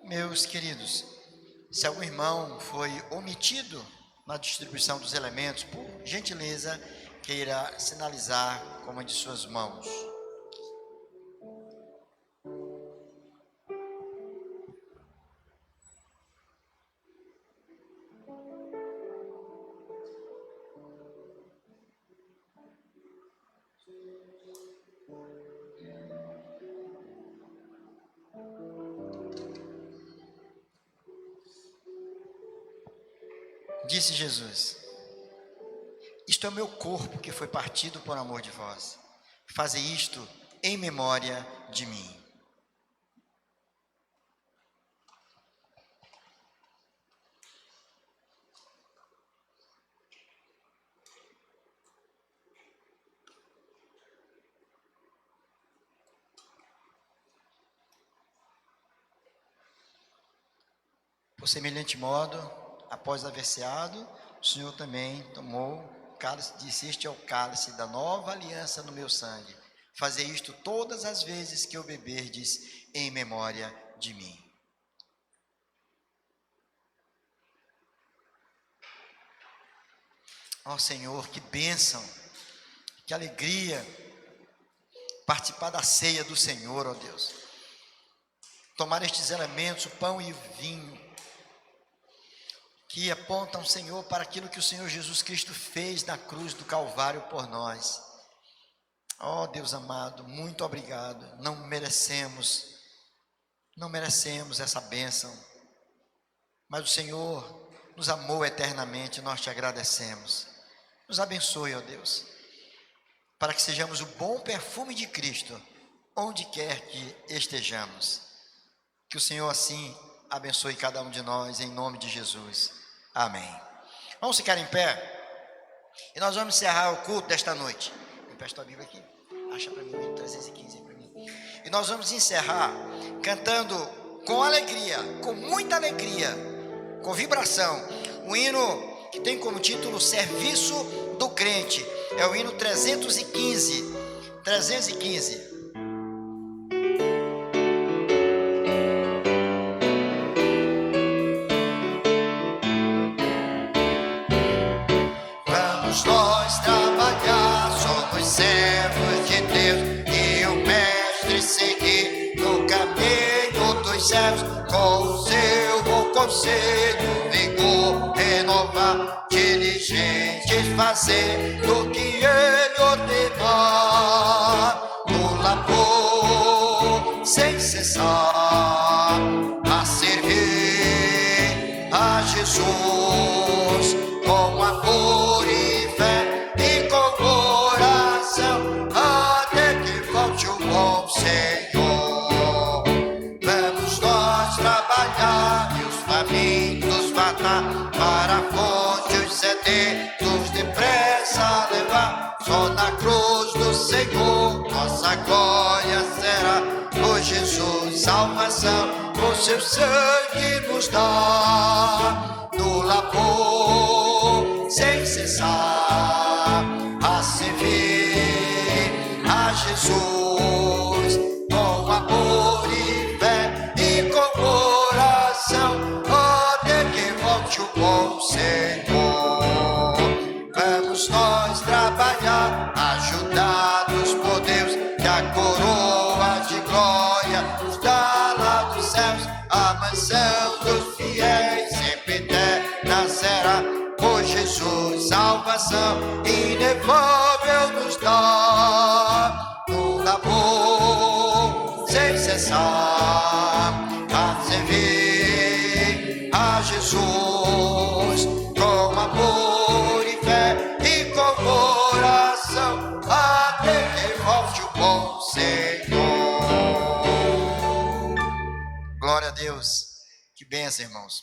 Meus queridos, se algum irmão foi omitido na distribuição dos elementos, por gentileza, queira sinalizar com uma de suas mãos. Disse Jesus: isto é o meu corpo que foi partido por amor de vós. Fazei isto em memória de mim. Por semelhante modo, após haver ceado, o Senhor também tomou o cálice, disse: este é o cálice da nova aliança no meu sangue. Fazei isto todas as vezes que eu beberdes em memória de mim. Ó Senhor, que bênção, que alegria participar da ceia do Senhor, ó Deus. Tomar estes elementos, o pão e o vinho, que apontam, Senhor, para aquilo que o Senhor Jesus Cristo fez na cruz do Calvário por nós. Ó Deus amado, muito obrigado. Não merecemos essa bênção, mas o Senhor nos amou eternamente, nós te agradecemos. Nos abençoe, ó Deus, para que sejamos o bom perfume de Cristo, onde quer que estejamos. Que o Senhor assim abençoe cada um de nós, em nome de Jesus. Amém. Vamos ficar em pé e nós vamos encerrar o culto desta noite. Me presta a Bíblia aqui. Acha para mim o hino 315 aí para mim. E nós vamos encerrar cantando com alegria, com muita alegria, com vibração, o hino que tem como título Serviço do Crente. É o hino 315. 315. Vamos nós trabalhar, somos servos de Deus, e o Mestre seguir no caminho dos céus, com o seu bom conselho, vigor, renovar, diligentes fazer do que ele ordenar, no labor sem cessar, a servir a Jesus com amor e fé e com oração, até que volte o bom Senhor. Vamos nós trabalhar e os famintos matar, para a fonte os sedentos depressa levar. Só na cruz do Senhor nossa glória será, por Jesus salvação, por seu sangue nos dá. No labor sem cessar, a servir a Jesus com amor e fé e com oração, até que volte o bom Senhor. Vamos nós trabalhar, ajudados por Deus, que a coroa de glória nos dá lá dos céus, a mansão dos fiéis sempre eterna será, por Jesus salvação inefável nos dá. No labor sem cessar, a servir a Jesus com amor e fé e com oração, até que volte o bom Senhor. Glória a Deus. Que bênção, irmãos.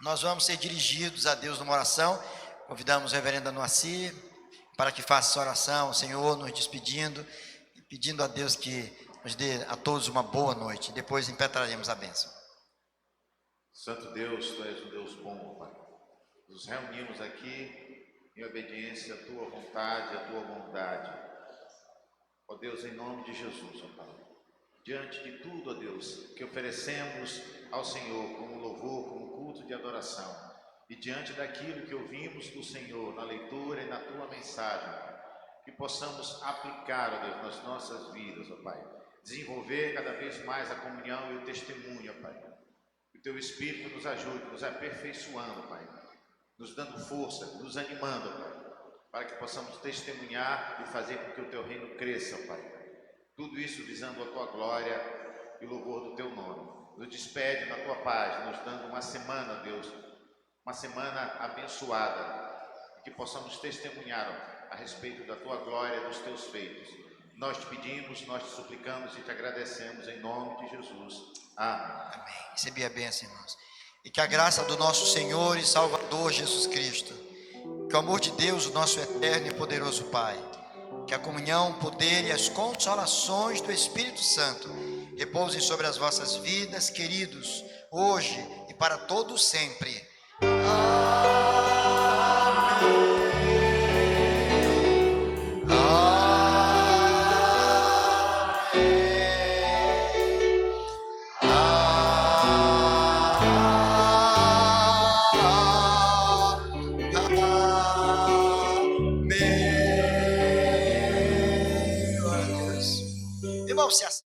Nós vamos ser dirigidos a Deus numa oração. Convidamos o reverendo Anuassi para que faça essa oração, o Senhor nos despedindo e pedindo a Deus que nos dê a todos uma boa noite. Depois impetraremos a bênção. Santo Deus, Tu és um Deus bom, Pai. Nos reunimos aqui em obediência à Tua vontade, à Tua bondade. Ó Deus, em nome de Jesus, ó Pai, diante de tudo, ó Deus, que oferecemos ao Senhor como louvor, como culto de adoração, e diante daquilo que ouvimos do Senhor na leitura e na tua mensagem, que possamos aplicar, ó Deus, nas nossas vidas, ó Pai, desenvolver cada vez mais a comunhão e o testemunho, ó Pai. Que o teu Espírito nos ajude, nos aperfeiçoando, Pai, nos dando força, nos animando, Pai, para que possamos testemunhar e fazer com que o teu reino cresça, Pai. Tudo isso visando a tua glória e louvor do teu nome. Nos despede na tua paz, nos dando uma semana, Deus, uma semana abençoada, que possamos testemunhar, ó, a respeito da tua glória e dos teus feitos. Nós te pedimos, nós te suplicamos e te agradecemos em nome de Jesus. Amém. Amém. Recebi a bênção, irmãos. E que a graça do nosso Senhor e Salvador Jesus Cristo, que o amor de Deus, o nosso eterno e poderoso Pai, que a comunhão, o poder e as consolações do Espírito Santo repousem sobre as vossas vidas, queridos, hoje e para todos sempre. Irmão, se